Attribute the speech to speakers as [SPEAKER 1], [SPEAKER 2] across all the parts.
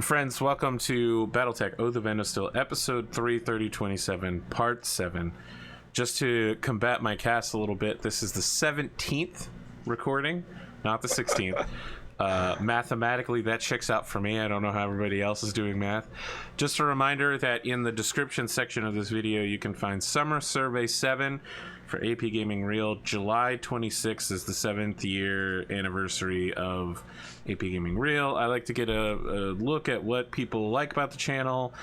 [SPEAKER 1] Friends, welcome to Battletech Oath of Endosteel, episode 33027, part 7. Just to combat my cast a little bit, this is the 17th recording, not the 16th. Mathematically, that checks out for me. I don't know how everybody else is doing math. Just a reminder that in the description section of this video, you can find Summer Survey 7 for APGamingREAL. July 26th is the 7th year anniversary of APGamingREAL. I like to get a look at what people like about the channel.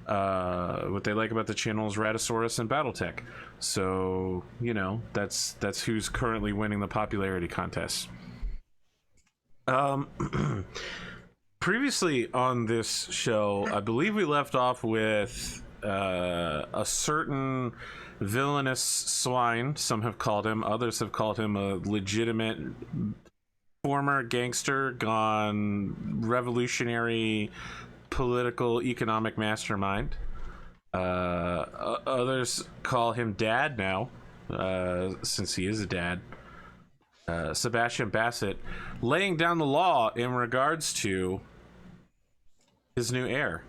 [SPEAKER 1] What they like about the channel is Ratosaurus and Battletech. So, you know, that's who's currently winning the popularity contest. Previously on this show, I believe we left off with a certain villainous swine, some have called him, others have called him a legitimate former gangster gone revolutionary political economic mastermind. Others call him Dad now, since he is a dad. Sebastian Bassett laying down the law in regards to his new heir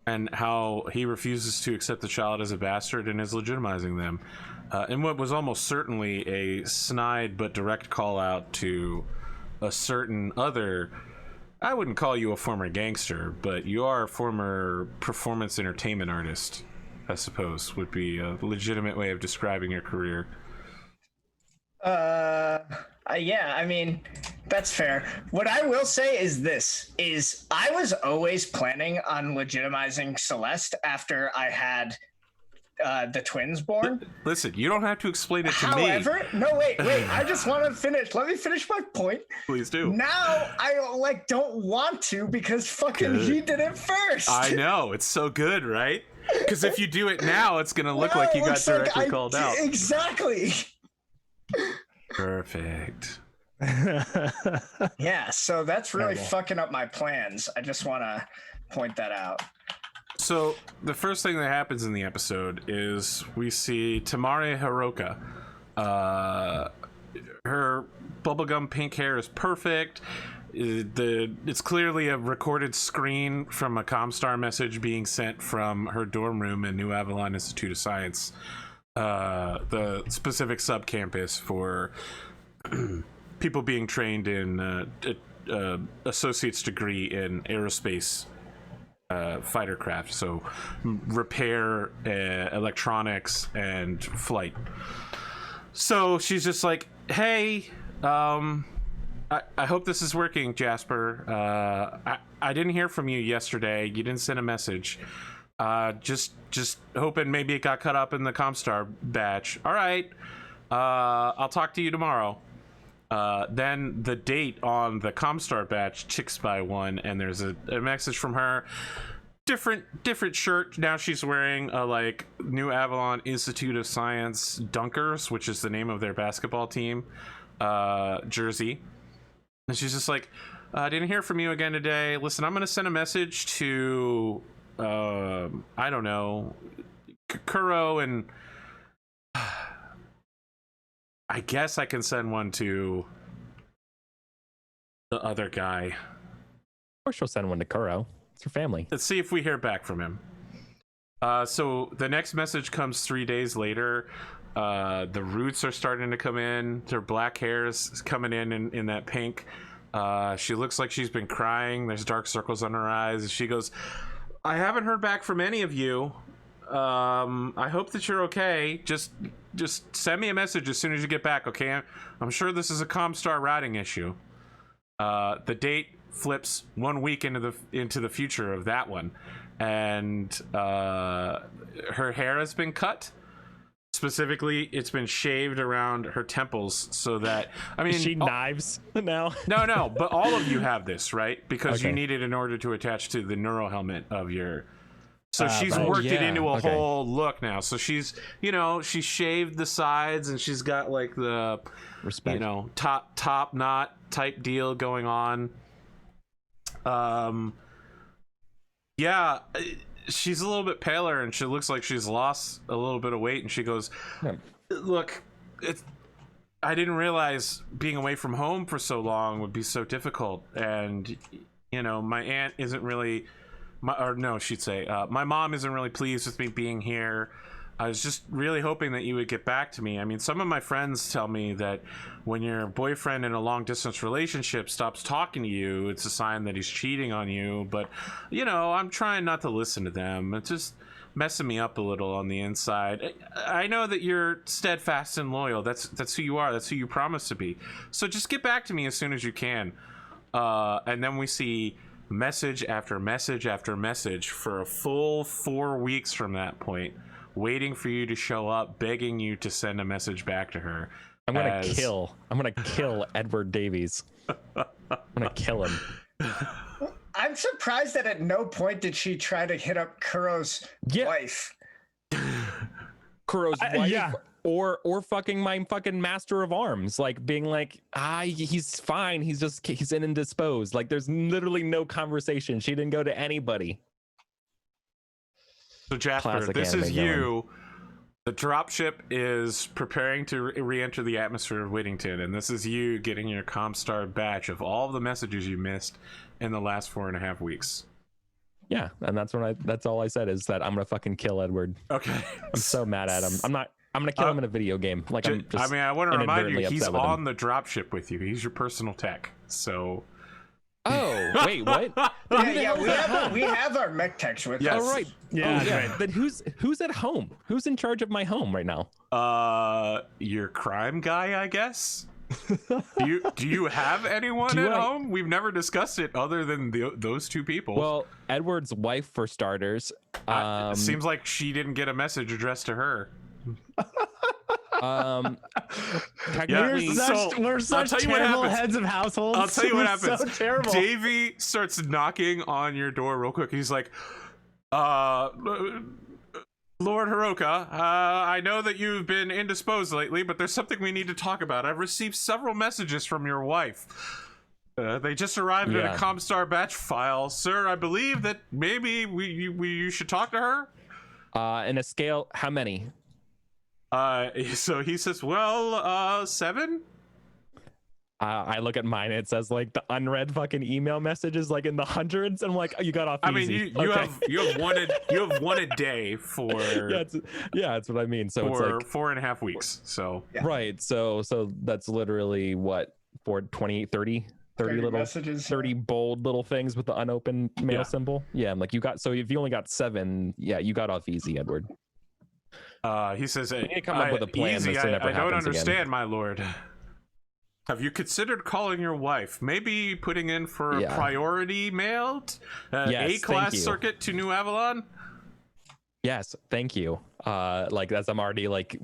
[SPEAKER 1] and how he refuses to accept the child as a bastard and is legitimizing them in what was almost certainly a snide but direct call out to a certain other. I wouldn't call you a former gangster, but you are a former performance entertainment artist, I suppose would be a legitimate way of describing your career.
[SPEAKER 2] Yeah, I mean, that's fair. What I will say is this, is I was always planning on legitimizing Celeste after I had the twins born.
[SPEAKER 1] Listen, you don't have to explain it to me.
[SPEAKER 2] However, no, wait, I just want to finish. Let me finish my point.
[SPEAKER 1] Please do.
[SPEAKER 2] Now I don't want to because fucking he did it first.
[SPEAKER 1] I know, it's so good, right? Because if you do it now, it's gonna look like you got directly called out.
[SPEAKER 2] Exactly.
[SPEAKER 1] Perfect.
[SPEAKER 2] Yeah, so that's really fucking up my plans. I just want to point that out.
[SPEAKER 1] So the first thing that happens in the episode is we see Tamare Hiroka. Her bubblegum pink hair is perfect. It's clearly a recorded screen from a Comstar message being sent from her dorm room in New Avalon Institute of Science, the specific sub-campus for people being trained in associate's degree in aerospace fighter craft, so repair, electronics, and flight. So she's just like, hey, I hope this is working, Jasper. I didn't hear from you yesterday. You didn't send a message. Just hoping maybe it got cut up in the Comstar batch. All right. I'll talk to you tomorrow. Then the date on the Comstar batch ticks by one, and there's a message from her. Different shirt. Now she's wearing a like New Avalon Institute of Science Dunkers, which is the name of their basketball team, jersey. And she's just like, I didn't hear from you again today. Listen, I'm gonna send a message to I don't know, Kuro, and I guess I can send one to the other guy.
[SPEAKER 3] Of course she'll send one to Kuro. It's her family.
[SPEAKER 1] Let's see if we hear back from him. So the next message comes 3 days later. The roots are starting to come in. Her black hair is coming in that pink. She looks like she's been crying. There's dark circles on her eyes. She goes, I haven't heard back from any of you. I hope that you're okay. Just send me a message as soon as you get back, okay? I'm sure this is a Comstar routing issue. The date flips 1 week into the future of that one, and her hair has been cut. Specifically, it's been shaved around her temples so that, I mean,
[SPEAKER 3] is she knives now?
[SPEAKER 1] No, but all of you have this, right? Because
[SPEAKER 3] okay.
[SPEAKER 1] you need it in order to attach to the neural helmet of your. So she's
[SPEAKER 3] right.
[SPEAKER 1] worked it into a
[SPEAKER 3] okay.
[SPEAKER 1] whole look now. So she's, she shaved the sides and she's got like the,
[SPEAKER 3] respect,
[SPEAKER 1] top knot type deal going on. Yeah, she's a little bit paler and she looks like she's lost a little bit of weight. And she goes, look, I didn't realize being away from home for so long would be so difficult. And you know, my aunt isn't really, she'd say, my mom isn't really pleased with me being here. I was just really hoping that you would get back to me. I mean, some of my friends tell me that when your boyfriend in a long distance relationship stops talking to you, it's a sign that he's cheating on you. But, you know, I'm trying not to listen to them. It's just messing me up a little on the inside. I know that you're steadfast and loyal. That's who you are. That's who you promise to be. So just get back to me as soon as you can. And then we see message after message after message for a full 4 weeks from that point, waiting for you to show up, begging you to send a message back to her.
[SPEAKER 3] I'm gonna kill Edward Davies. I'm gonna kill him.
[SPEAKER 2] I'm surprised that at no point did she try to hit up Kuro's wife.
[SPEAKER 3] Kuro's wife,
[SPEAKER 4] yeah.
[SPEAKER 3] or fucking my fucking master of arms, like being like, he's fine. He's indisposed. Like there's literally no conversation. She didn't go to anybody.
[SPEAKER 1] So Jasper,
[SPEAKER 3] Classic
[SPEAKER 1] this
[SPEAKER 3] anime
[SPEAKER 1] is you. The dropship is preparing to re-enter the atmosphere of Whittington, and this is you getting your Comstar badge of all of the messages you missed in the last 4.5 weeks.
[SPEAKER 3] Yeah, and that's all I said is that I'm gonna fucking kill Edward.
[SPEAKER 1] Okay.
[SPEAKER 3] I'm so mad at him. I'm gonna kill him in a video game. Like I'm just,
[SPEAKER 1] I mean, I want to remind you, he's
[SPEAKER 3] with
[SPEAKER 1] on
[SPEAKER 3] him.
[SPEAKER 1] the dropship with you. He's your personal tech. So.
[SPEAKER 3] Oh wait, what?
[SPEAKER 2] We have our mech techs with
[SPEAKER 1] Yes.
[SPEAKER 2] us.
[SPEAKER 3] Oh right.
[SPEAKER 4] Yeah, that's right.
[SPEAKER 3] Then who's at home? Who's in charge of my home right now?
[SPEAKER 1] Your crime guy, I guess. do you have anyone at home? We've never discussed it other than those two people.
[SPEAKER 3] Well, Edward's wife, for starters.
[SPEAKER 1] It seems like she didn't get a message addressed to her.
[SPEAKER 3] Technically,
[SPEAKER 4] We're such terrible heads of households.
[SPEAKER 1] I'll tell you what happens.
[SPEAKER 4] So terrible.
[SPEAKER 1] Davey starts knocking on your door real quick. He's like, Lord Hiroka, I know that you've been indisposed lately, but there's something we need to talk about. I've received several messages from your wife. They just arrived in a Comstar batch file. Sir, I believe that maybe you should talk to her.
[SPEAKER 3] In a scale, how many?
[SPEAKER 1] So he says, well, 7.
[SPEAKER 3] I look at mine. It says like the unread fucking email messages like in the hundreds. And I'm like, oh, you got off easy.
[SPEAKER 1] I mean, you have one a day for
[SPEAKER 3] that's what I mean. So
[SPEAKER 1] for
[SPEAKER 3] it's like
[SPEAKER 1] 4.5 weeks. So
[SPEAKER 3] right. So that's literally what, for 20, 30 little messages, 30 bold little things with the unopened mail symbol. Yeah, I'm like, so if you only got 7, you got off easy, Edward.
[SPEAKER 1] He says,
[SPEAKER 3] you need to come up with a plan.
[SPEAKER 1] Easy, I don't understand,
[SPEAKER 3] again.
[SPEAKER 1] my lord. Have you considered calling your wife? Maybe putting in for a priority mail? A-class circuit to New Avalon?
[SPEAKER 3] Yes, thank you. Like as I'm already like,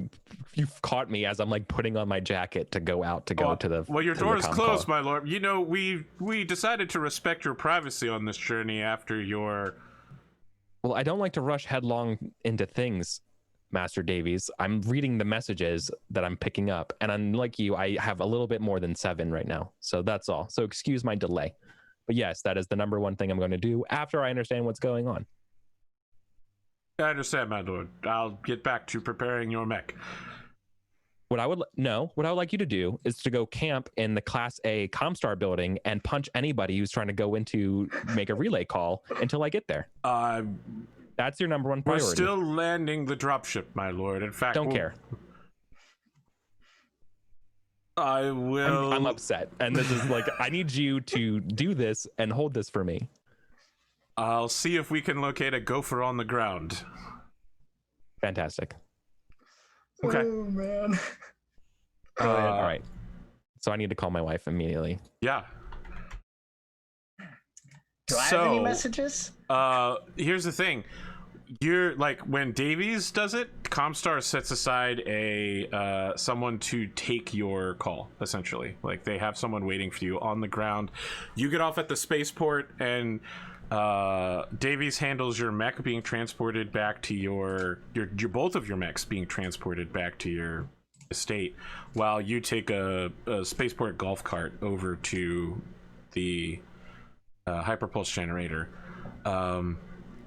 [SPEAKER 3] you've caught me as I'm like putting on my jacket to go out to the.
[SPEAKER 1] Well, your door is closed, my lord. You know, we decided to respect your privacy on this journey after your.
[SPEAKER 3] Well, I don't like to rush headlong into things, Master Davies. I'm reading the messages that I'm picking up, and unlike you, I have a little bit more than 7 right now. So that's all. So excuse my delay. But yes, that is the number one thing I'm going to do after I understand what's going on.
[SPEAKER 1] I understand, my lord. I'll get back to preparing your mech.
[SPEAKER 3] What I would like you to do is to go camp in the Class A Comstar building and punch anybody who's trying to go into make a relay call until I get there. That's your number one priority.
[SPEAKER 1] We're still landing the dropship, my lord. In fact,
[SPEAKER 3] don't care.
[SPEAKER 1] I will.
[SPEAKER 3] I'm upset, and this is like I need you to do this and hold this for me.
[SPEAKER 1] I'll see if we can locate a gopher on the ground.
[SPEAKER 3] Fantastic.
[SPEAKER 1] Okay.
[SPEAKER 2] Oh man.
[SPEAKER 3] All right. So I need to call my wife immediately.
[SPEAKER 1] Yeah.
[SPEAKER 2] Do I have any messages?
[SPEAKER 1] Here's the thing. You're like when Davies does it, Comstar sets aside a someone to take your call, essentially. Like they have someone waiting for you on the ground. You get off at the spaceport, and Davies handles your mech being transported back to your both of your mechs being transported back to your estate, while you take a spaceport golf cart over to the hyperpulse generator.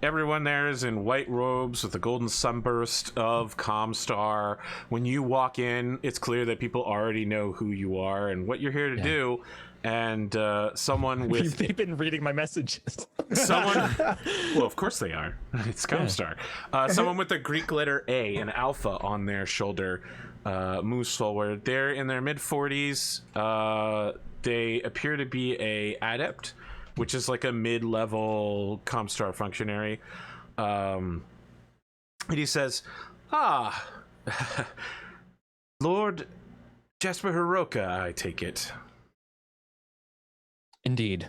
[SPEAKER 1] Everyone there is in white robes with the golden sunburst of Comstar. When you walk in, it's clear that people already know who you are and what you're here to do. and someone with
[SPEAKER 3] They've been reading my messages.
[SPEAKER 1] someone. Well, of course they are. It's Comstar. Someone with the Greek letter A, an alpha on their shoulder, moves forward. They're in their mid-40s. They appear to be a adept, which is like a mid-level Comstar functionary. And he says, Lord Jasper Hiroka, I take it.
[SPEAKER 3] Indeed.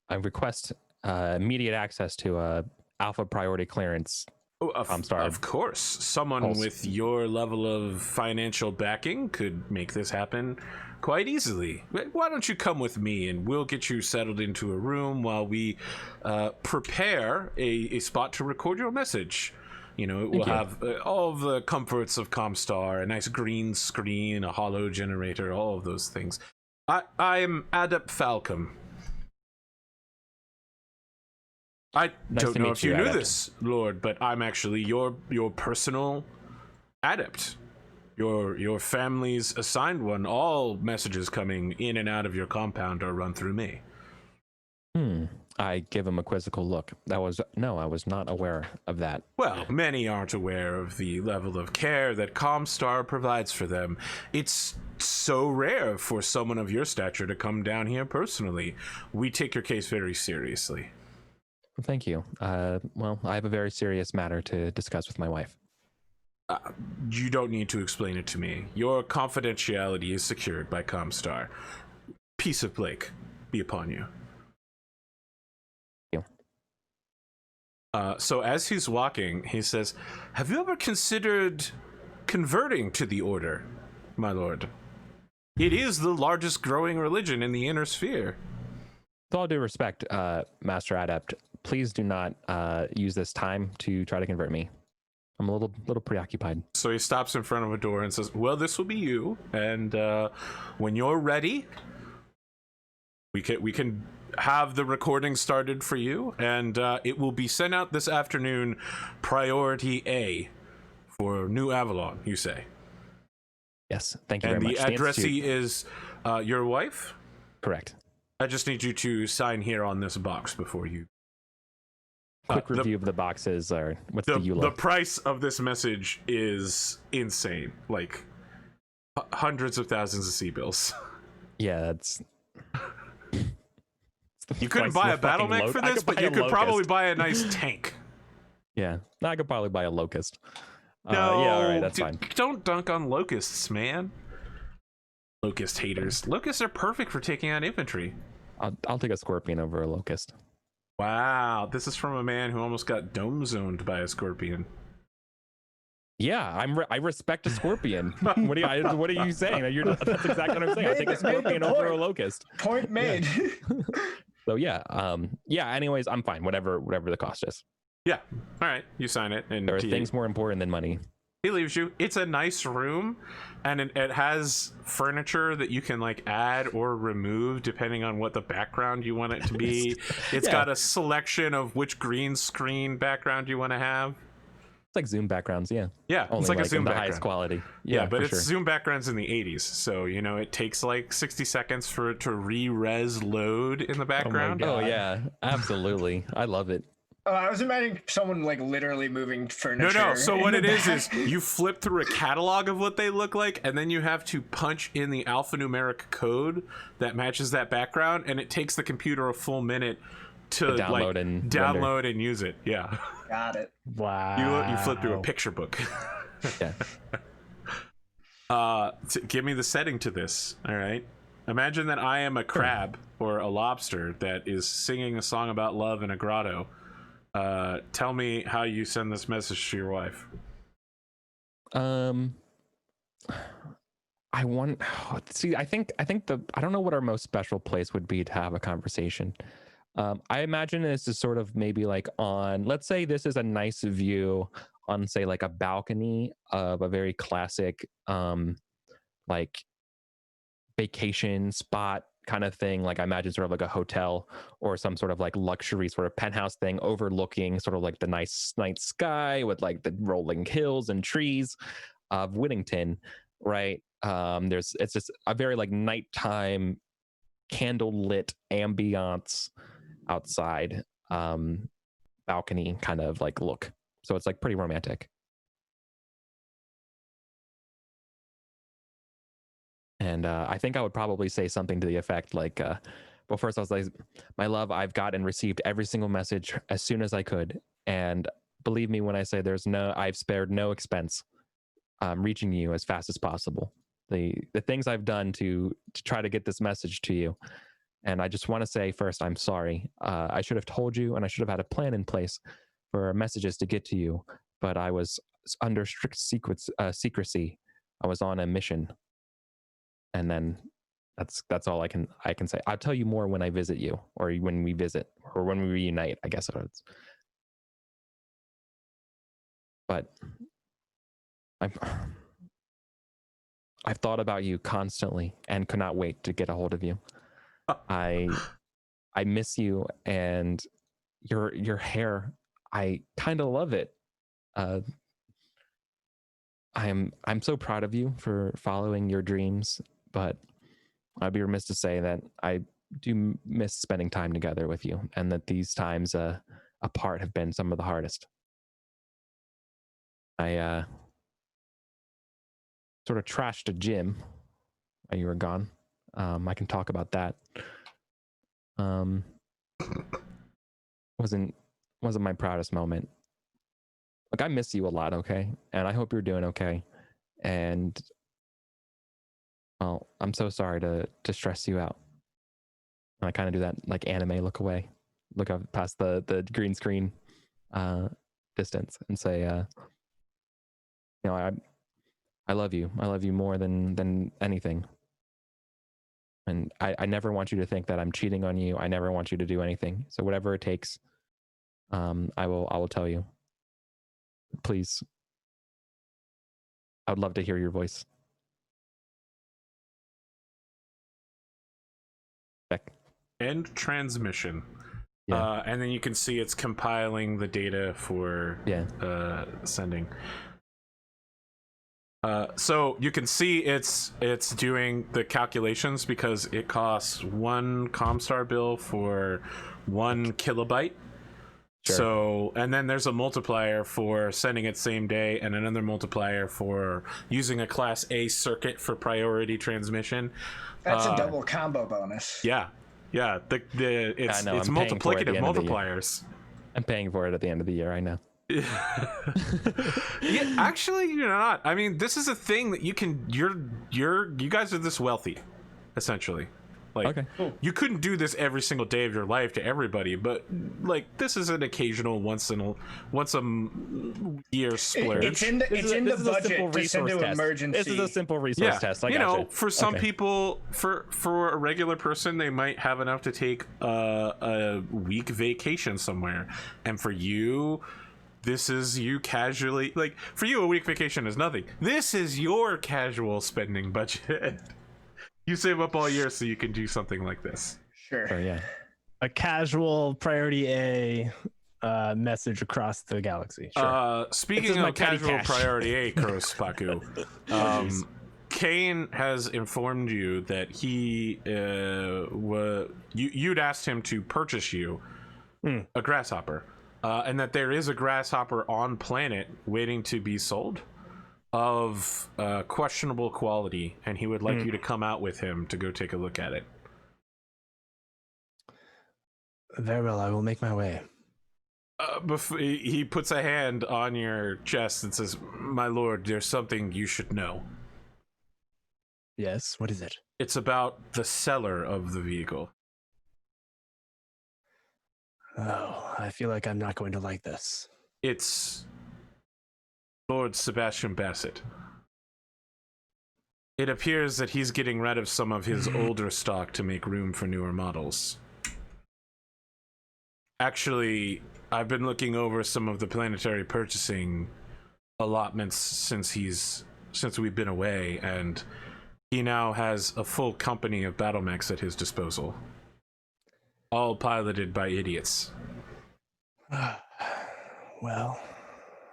[SPEAKER 3] I request immediate access to alpha priority clearance. Comstar.
[SPEAKER 1] Of course. Someone with your level of financial backing could make this happen quite easily. Why don't you come with me and we'll get you settled into a room while we prepare a spot to record your message. You know, it will have all of the comforts of Comstar, a nice green screen, a hollow generator, all of those things. I am Adept Falcom. I don't know if you knew this, Lord, but I'm actually your personal adept. Your family's assigned one. All messages coming in and out of your compound are run through me.
[SPEAKER 3] I give him a quizzical look. I was not aware of that.
[SPEAKER 1] Well, many aren't aware of the level of care that Comstar provides for them. It's so rare for someone of your stature to come down here personally. We take your case very seriously.
[SPEAKER 3] Thank you. Well, I have a very serious matter to discuss with my wife.
[SPEAKER 1] You don't need to explain it to me. Your confidentiality is secured by Comstar. Peace of Blake be upon you. So as he's walking, he says, have you ever considered converting to the Order, my lord? It is the largest growing religion in the Inner Sphere.
[SPEAKER 3] With all due respect, Master Adept, please do not use this time to try to convert me. I'm a little preoccupied.
[SPEAKER 1] So he stops in front of a door and says, well, this will be you. And when you're ready, we can have the recording started for you, and it will be sent out this afternoon, priority A, for New Avalon, you say?
[SPEAKER 3] Yes, thank you very much.
[SPEAKER 1] And the addressee is your wife?
[SPEAKER 3] Correct.
[SPEAKER 1] I just need you to sign here on this box before you...
[SPEAKER 3] Quick review of the boxes, or what's the EULA?
[SPEAKER 1] The price of this message is insane. Like, hundreds of thousands of C-bills.
[SPEAKER 3] Yeah, that's...
[SPEAKER 1] You couldn't buy a Battlemech for this, but you could probably buy a nice tank.
[SPEAKER 3] Yeah, I could probably buy a Locust.
[SPEAKER 1] No,
[SPEAKER 3] yeah, all right, that's fine.
[SPEAKER 1] Don't dunk on Locusts, man. Locust haters. Locusts are perfect for taking out infantry.
[SPEAKER 3] I'll take a Scorpion over a Locust.
[SPEAKER 1] Wow, this is from a man who almost got dome zoned by a Scorpion.
[SPEAKER 3] Yeah, I respect a Scorpion. What are you saying? That's exactly what I'm saying. I take a Scorpion over a Locust.
[SPEAKER 2] Point made.
[SPEAKER 3] Yeah. So yeah, anyways, I'm fine. Whatever the cost is.
[SPEAKER 1] Yeah. All right, you sign it, and
[SPEAKER 3] there are things more important than money.
[SPEAKER 1] He leaves you. It's a nice room, and it has furniture that you can like add or remove depending on what the background you want it to be. It's got a selection of which green screen background you want to have.
[SPEAKER 3] It's like Zoom backgrounds, yeah.
[SPEAKER 1] Yeah,
[SPEAKER 3] only
[SPEAKER 1] it's like a Zoom
[SPEAKER 3] the
[SPEAKER 1] background.
[SPEAKER 3] highest quality.
[SPEAKER 1] Yeah, but it's Zoom backgrounds in the 80s, so you know it takes like 60 seconds for it to re-res load in the background.
[SPEAKER 3] Oh yeah, absolutely. I love it.
[SPEAKER 2] Oh, I was imagining someone like literally moving furniture.
[SPEAKER 1] No. So what it is you flip through a catalog of what they look like, and then you have to punch in the alphanumeric code that matches that background, and it takes the computer a full minute to download and use it. Yeah.
[SPEAKER 2] Got it.
[SPEAKER 4] Wow.
[SPEAKER 1] You flip through a picture book.
[SPEAKER 3] Yeah.
[SPEAKER 1] Give me the setting to this. All right. Imagine that I am a crab or a lobster that is singing a song about love in a grotto. Tell me how you send this message to your wife.
[SPEAKER 3] I think I don't know what our most special place would be to have a conversation. I imagine this is sort of maybe like on, let's say this is a nice view on, say, like a balcony of a very classic like vacation spot kind of thing. Like I imagine sort of like a hotel or some sort of like luxury sort of penthouse thing overlooking sort of like the nice night sky with like the rolling hills and trees of Whittington, right? It's just a very like nighttime candle lit ambiance outside, balcony kind of like look. So it's like pretty romantic. And I think I would probably say something to the effect like, well, first I was like, my love, I've got and received every single message as soon as I could. And believe me when I say I've spared no expense reaching you as fast as possible. The things I've done to try to get this message to you. And I just want to say first, I'm sorry. I should have told you, and I should have had a plan in place for messages to get to you. But I was under strict secrecy. I was on a mission. And then that's all I can say. I'll tell you more when I visit you, or when we visit, or when we reunite, I guess. But I've thought about you constantly and could not wait to get a hold of you. I miss you, and your hair. I kind of love it. I'm so proud of you for following your dreams, but I'd be remiss to say that I do miss spending time together with you, and that these times apart have been some of the hardest. I sort of trashed a gym while you were gone. I can talk about that. Wasn't my proudest moment. Like, I miss you a lot, okay? And I hope you're doing okay. And well, I'm so sorry to stress you out. And I kind of do that like anime look away, look up past the green screen distance and say, I love you. I love you more than anything. And I never want you to think that I'm cheating on you. I never want you to do anything. So whatever it takes, I will tell you. Please. I would love to hear your voice. Beck.
[SPEAKER 1] End transmission.
[SPEAKER 3] Yeah.
[SPEAKER 1] And then you can see it's compiling the data for sending. So you can see it's doing the calculations because it costs 1 Comstar bill for 1 kilobyte. Sure. So, and then there's a multiplier for sending it same day, and another multiplier for using a Class A circuit for priority transmission.
[SPEAKER 2] That's a double combo bonus.
[SPEAKER 1] Yeah. It's multiplicative multipliers.
[SPEAKER 3] I'm paying for it at the end of the year. I know.
[SPEAKER 1] Yeah, actually, you're not. I mean, this is a thing that you can. You guys are this wealthy, essentially. Like,
[SPEAKER 3] okay, cool.
[SPEAKER 1] You couldn't do this every single day of your life to everybody, but like this is an occasional once a year splurge.
[SPEAKER 2] It's in the budget to send to emergency.
[SPEAKER 3] This is a simple resource test.
[SPEAKER 1] For some people, for a regular person, they might have enough to take a week vacation somewhere, and for you, this is you casually, like, for you a week vacation is nothing. This is your casual spending budget. You save up all year so you can do something like this.
[SPEAKER 2] Sure.
[SPEAKER 3] Yeah.
[SPEAKER 4] A casual priority A message across the galaxy. Sure.
[SPEAKER 1] Speaking of casual priority A, Kroos Paku, Kane has informed you that he you'd asked him to purchase you a grasshopper, and that there is a grasshopper on planet waiting to be sold of questionable quality, and he would like you to come out with him to go take a look at it.
[SPEAKER 4] Very well, I will make my way.
[SPEAKER 1] Before he puts a hand on your chest and says, "My lord, there's something you should know."
[SPEAKER 4] Yes, what is it?
[SPEAKER 1] It's about the seller of the vehicle.
[SPEAKER 4] Oh, I feel like I'm not going to like this.
[SPEAKER 1] It's Lord Sebastian Bassett. It appears that he's getting rid of some of his older stock to make room for newer models. Actually, I've been looking over some of the planetary purchasing allotments since we've been away, and he now has a full company of Battlemechs at his disposal. All piloted by idiots.
[SPEAKER 4] Well,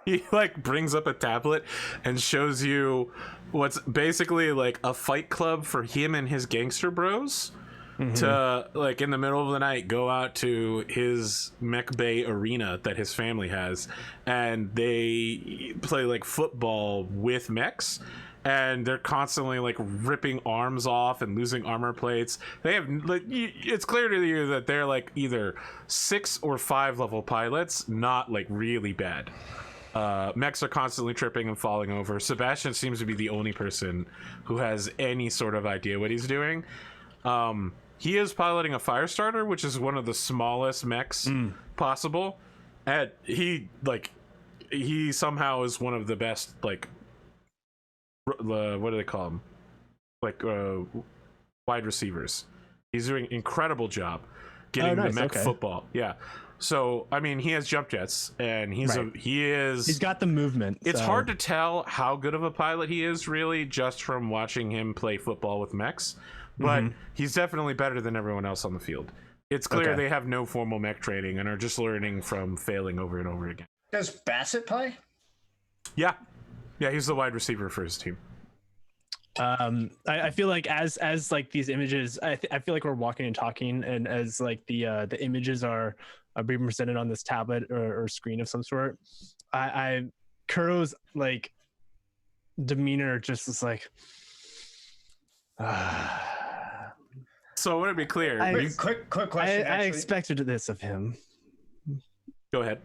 [SPEAKER 1] he like brings up a tablet and shows you what's basically like a fight club for him and his gangster bros, to, like, in the middle of the night, go out to his mech bay arena that his family has, and they play like football with mechs, and they're constantly like ripping arms off and losing armor plates. They have, like, it's clear to you that they're like either 6 or 5 level pilots, not like really bad. Mechs are constantly tripping and falling over. Sebastian seems to be the only person who has any sort of idea what he's doing. He is piloting a fire starter, which is one of the smallest mechs possible, and he somehow is one of the best, like, what do they call them, like, wide receivers. He's doing an incredible job getting the mech football. Yeah. So, I mean, he has jump jets, and he's
[SPEAKER 4] got the movement.
[SPEAKER 1] It's hard to tell how good of a pilot he is, really, just from watching him play football with mechs. But he's definitely better than everyone else on the field. It's clear they have no formal mech training and are just learning from failing over and over again.
[SPEAKER 2] Does Bassett play?
[SPEAKER 1] Yeah, he's the wide receiver for his team.
[SPEAKER 4] I feel like as like these images, I feel like we're walking and talking, and as like the images are being presented on this tablet or screen of some sort, Kuro's like demeanor just is like.
[SPEAKER 1] So I want to be clear.
[SPEAKER 2] Quick question.
[SPEAKER 4] I expected this of him.
[SPEAKER 1] Go ahead.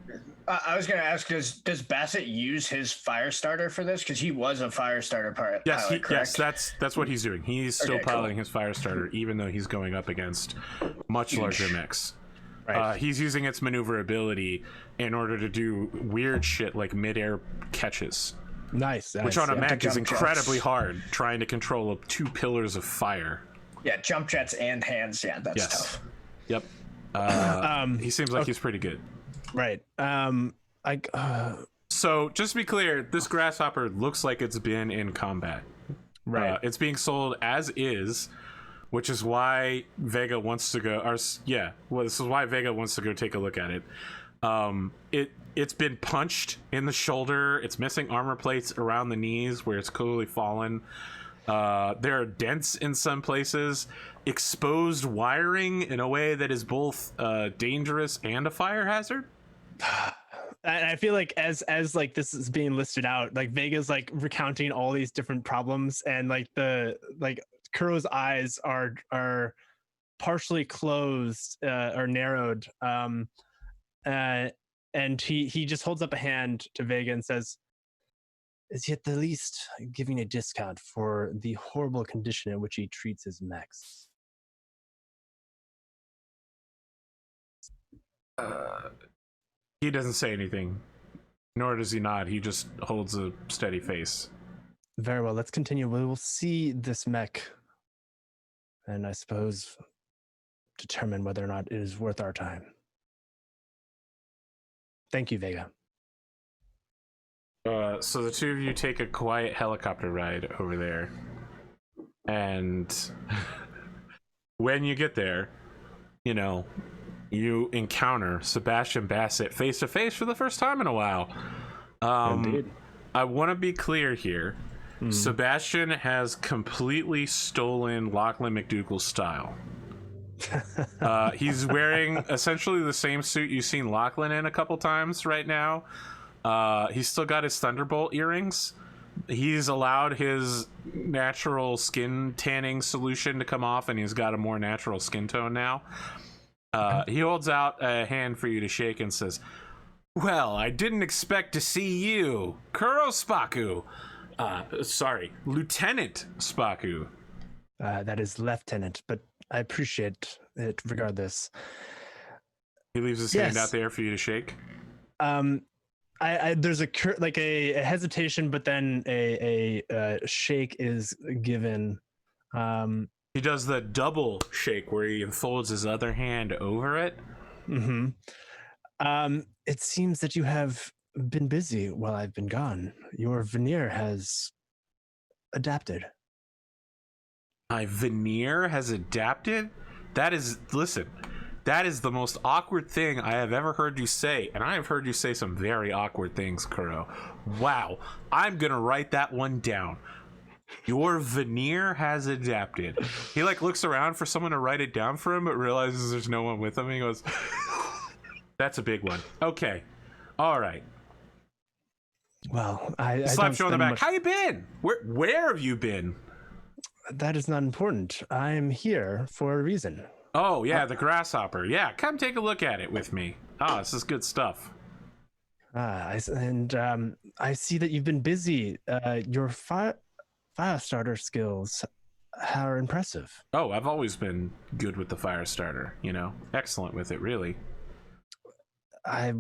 [SPEAKER 2] I was going to ask: Does Bassett use his fire starter for this? Because he was a fire starter pilot.
[SPEAKER 1] Yes, that's what he's doing. He's still piloting his fire starter, even though he's going up against much larger mechs. Right. He's using its maneuverability in order to do weird shit like mid-air catches.
[SPEAKER 4] Nice.
[SPEAKER 1] Which on a mech is incredibly hard, trying to control 2 pillars of fire.
[SPEAKER 2] Yeah, jump jets and hands. Yeah, that's tough.
[SPEAKER 1] Yep. He seems like he's pretty good.
[SPEAKER 4] Right.
[SPEAKER 1] So just to be clear, this grasshopper looks like it's been in combat.
[SPEAKER 4] Right.
[SPEAKER 1] It's being sold as is, which is why Vega wants to go. This is why Vega wants to go take a look at it. It's been punched in the shoulder. It's missing armor plates around the knees where it's clearly fallen. There are dents in some places, exposed wiring in a way that is both dangerous and a fire hazard.
[SPEAKER 4] And I feel like as like this is being listed out, like Vega's like recounting all these different problems, and like Kuro's eyes are partially closed or narrowed, and he just holds up a hand to Vega and says, "Is he at the least giving a discount for the horrible condition in which he treats his mechs?"
[SPEAKER 1] He doesn't say anything, nor does he nod. He just holds a steady face.
[SPEAKER 4] Very well, let's continue. We will see this mech, and I suppose determine whether or not it is worth our time. Thank you, Vega.
[SPEAKER 1] So the two of you take a quiet helicopter ride over there, and when you get there, you encounter Sebastian Bassett face to face for the first time in a while.
[SPEAKER 4] Indeed.
[SPEAKER 1] I want to be clear here. Sebastian has completely stolen Lachlan McDougall's style. He's wearing essentially the same suit you've seen Lachlan in a couple times right now. He's still got his Thunderbolt earrings. He's allowed his natural skin tanning solution to come off, and he's got a more natural skin tone now. He holds out a hand for you to shake and says, "Well, I didn't expect to see you, Kuro Spaku. Sorry, Lieutenant Spaku."
[SPEAKER 4] That is Lieutenant, but I appreciate it regardless.
[SPEAKER 1] He leaves his hand out there for you to shake.
[SPEAKER 4] There's a hesitation, but then a shake is given.
[SPEAKER 1] He does the double shake where he folds his other hand over it.
[SPEAKER 4] Mm-hmm. It seems that you have been busy while I've been gone. Your veneer has adapted.
[SPEAKER 1] My veneer has adapted? That is the most awkward thing I have ever heard you say, and I have heard you say some very awkward things, Kuro. Wow, I'm gonna write that one down. Your veneer has adapted. He like looks around for someone to write it down for him, but realizes there's no one with him. And he goes, "That's a big one." Okay, all right.
[SPEAKER 4] Well, I
[SPEAKER 1] Slaps you on the
[SPEAKER 4] don't
[SPEAKER 1] back.
[SPEAKER 4] spend
[SPEAKER 1] How you been? Where have you been?
[SPEAKER 4] That is not important. I am here for a reason.
[SPEAKER 1] Oh yeah, the grasshopper. Yeah, come take a look at it with me. Oh, this is good stuff.
[SPEAKER 4] I see that you've been busy. Your fire starter skills are impressive.
[SPEAKER 1] Oh, I've always been good with the fire starter. You know, excellent with it, really.
[SPEAKER 4] I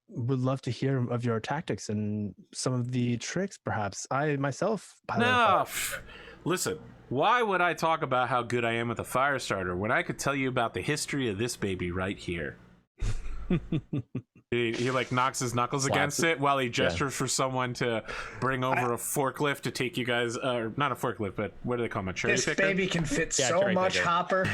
[SPEAKER 4] would love to hear of your tactics and some of the tricks, perhaps. I myself pilot
[SPEAKER 1] No, listen. Why would I talk about how good I am with a fire starter when I could tell you about the history of this baby right here? He like knocks his knuckles against it while he gestures for someone to bring over a forklift to take you guys, not a forklift, but what do they call them, a cherry
[SPEAKER 2] This
[SPEAKER 1] picker?
[SPEAKER 2] baby can fit so much,
[SPEAKER 3] picker.
[SPEAKER 2] Hopper.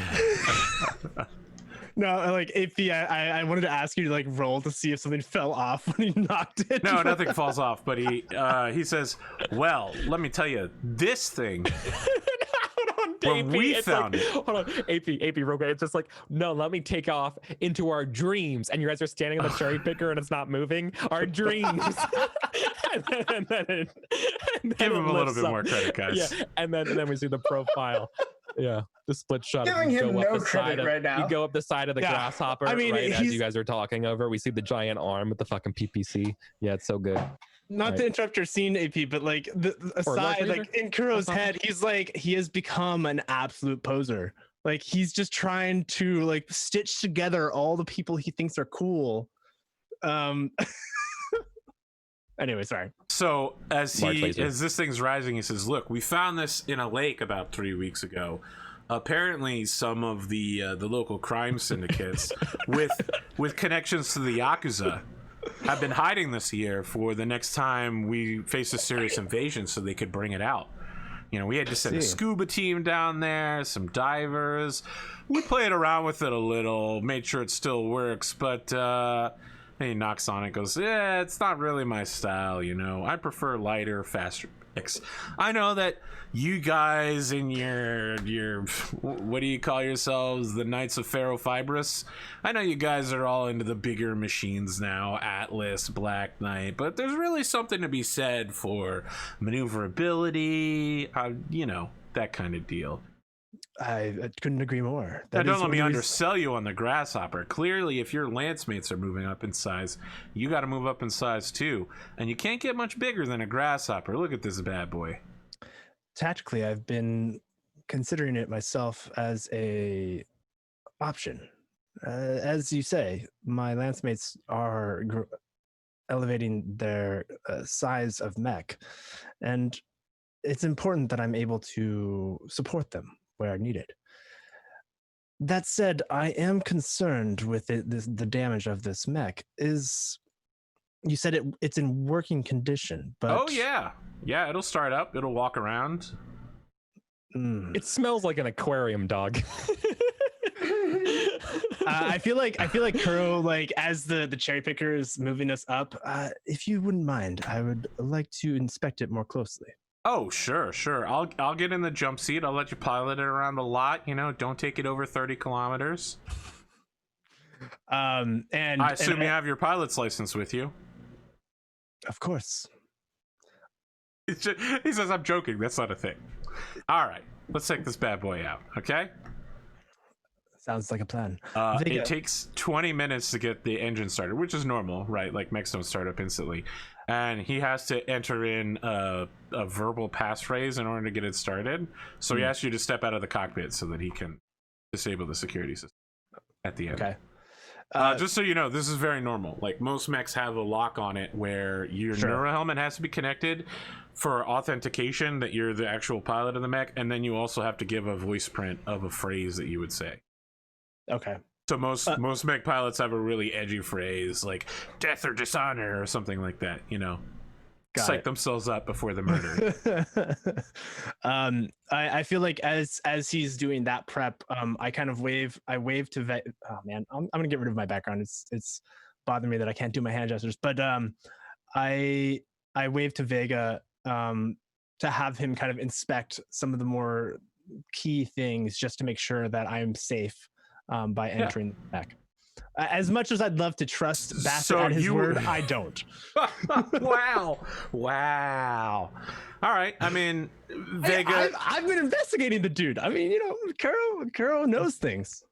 [SPEAKER 4] No, like AP, I wanted to ask you to like roll to see if something fell off when he knocked it.
[SPEAKER 1] No, nothing falls off, but he says, well, let me tell you, this thing, when we found it.
[SPEAKER 3] Hold on, AP, real quick. It's just like, no, let me take off into our dreams. And you guys are standing on the cherry picker and it's not moving. Our dreams. and then
[SPEAKER 1] Give him a little
[SPEAKER 3] lifts
[SPEAKER 1] bit
[SPEAKER 3] up.
[SPEAKER 1] more credit, guys.
[SPEAKER 3] Yeah, and then we see the profile. Yeah, the split shot.
[SPEAKER 2] Giving
[SPEAKER 3] You
[SPEAKER 2] him
[SPEAKER 3] go up
[SPEAKER 2] no
[SPEAKER 3] the
[SPEAKER 2] credit
[SPEAKER 3] side of,
[SPEAKER 2] right now.
[SPEAKER 3] You go up the side of the
[SPEAKER 4] Yeah.
[SPEAKER 3] grasshopper.
[SPEAKER 4] I mean,
[SPEAKER 3] right as
[SPEAKER 4] he's-
[SPEAKER 3] you guys are talking over, we see the giant arm with the fucking PPC. Yeah, it's so good.
[SPEAKER 4] Not to interrupt your scene, AP, but like aside,
[SPEAKER 3] Laser?
[SPEAKER 4] like in Kuro's head, he's like he has become an absolute poser. Like he's just trying to like stitch together all the people he thinks are cool. Anyway, sorry.
[SPEAKER 1] So as
[SPEAKER 3] Large laser.
[SPEAKER 1] this thing's rising, he says, "Look, we found this in a lake about 3 weeks ago. Apparently, some of the local crime syndicates with connections to the Yakuza have been hiding this here for the next time we face a serious invasion, so they could bring it out. You know, we had to send a scuba team down there, some divers. We played around with it a little, made sure it still works, but." He knocks on it, goes, yeah, it's not really my style, you know. I prefer lighter, faster mechs. I know that you guys in your what do you call yourselves, the Knights of Ferrofibrous? I know you guys are all into the bigger machines now, Atlas, Black Knight, but there's really something to be said for maneuverability, you know, that kind of deal.
[SPEAKER 4] I couldn't agree more.
[SPEAKER 1] Now,
[SPEAKER 4] That
[SPEAKER 1] don't
[SPEAKER 4] is
[SPEAKER 1] let
[SPEAKER 4] one
[SPEAKER 1] me
[SPEAKER 4] of the
[SPEAKER 1] undersell you on the grasshopper. Clearly, if your lance mates are moving up in size, you got to move up in size too. And you can't get much bigger than a grasshopper. Look at this bad boy.
[SPEAKER 4] Tactically, I've been considering it myself as a option. As you say, my lance mates are elevating their size of mech, and it's important that I'm able to support them where needed. That said, I am concerned with the damage of this mech. You said it's in working condition, but
[SPEAKER 1] Oh yeah, it'll start up. It'll walk around.
[SPEAKER 3] It smells like an aquarium, dog.
[SPEAKER 4] I feel like Kuro, like as the cherry picker is moving us up, if you wouldn't mind, I would like to inspect it more closely.
[SPEAKER 1] Oh sure. I'll get in the jump seat. I'll let you pilot it around the lot. You know, don't take it over 30 kilometers.
[SPEAKER 4] And
[SPEAKER 1] I assume you have your pilot's license with you.
[SPEAKER 4] Of course.
[SPEAKER 1] He says, I'm joking. That's not a thing. All right, let's take this bad boy out, okay?
[SPEAKER 4] Sounds like a plan.
[SPEAKER 1] It takes 20 minutes to get the engine started, which is normal, right? Like, mechs don't start up instantly. And he has to enter in a verbal passphrase in order to get it started. So he asks you to step out of the cockpit so that he can disable the security system at the end.
[SPEAKER 4] Okay.
[SPEAKER 1] Just so you know, this is very normal. Like, most mechs have a lock on it where your neuro helmet has to be connected for authentication that you're the actual pilot of the mech, and then you also have to give a voice print of a phrase that you would say.
[SPEAKER 4] Okay.
[SPEAKER 1] So most mech pilots have a really edgy phrase like "death or dishonor" or something like that. You know, psych themselves up before the murder.
[SPEAKER 4] I feel like as he's doing that prep, I kind of wave to oh man, I'm gonna get rid of my background. It's bothering me that I can't do my hand gestures, but I wave to Vega to have him kind of inspect some of the more key things just to make sure that I'm safe by entering the mech. As much as I'd love to trust Bassett at his word, I don't.
[SPEAKER 1] Wow. All right. I mean, Vega.
[SPEAKER 4] I've been investigating the dude. I mean, Kuro knows things.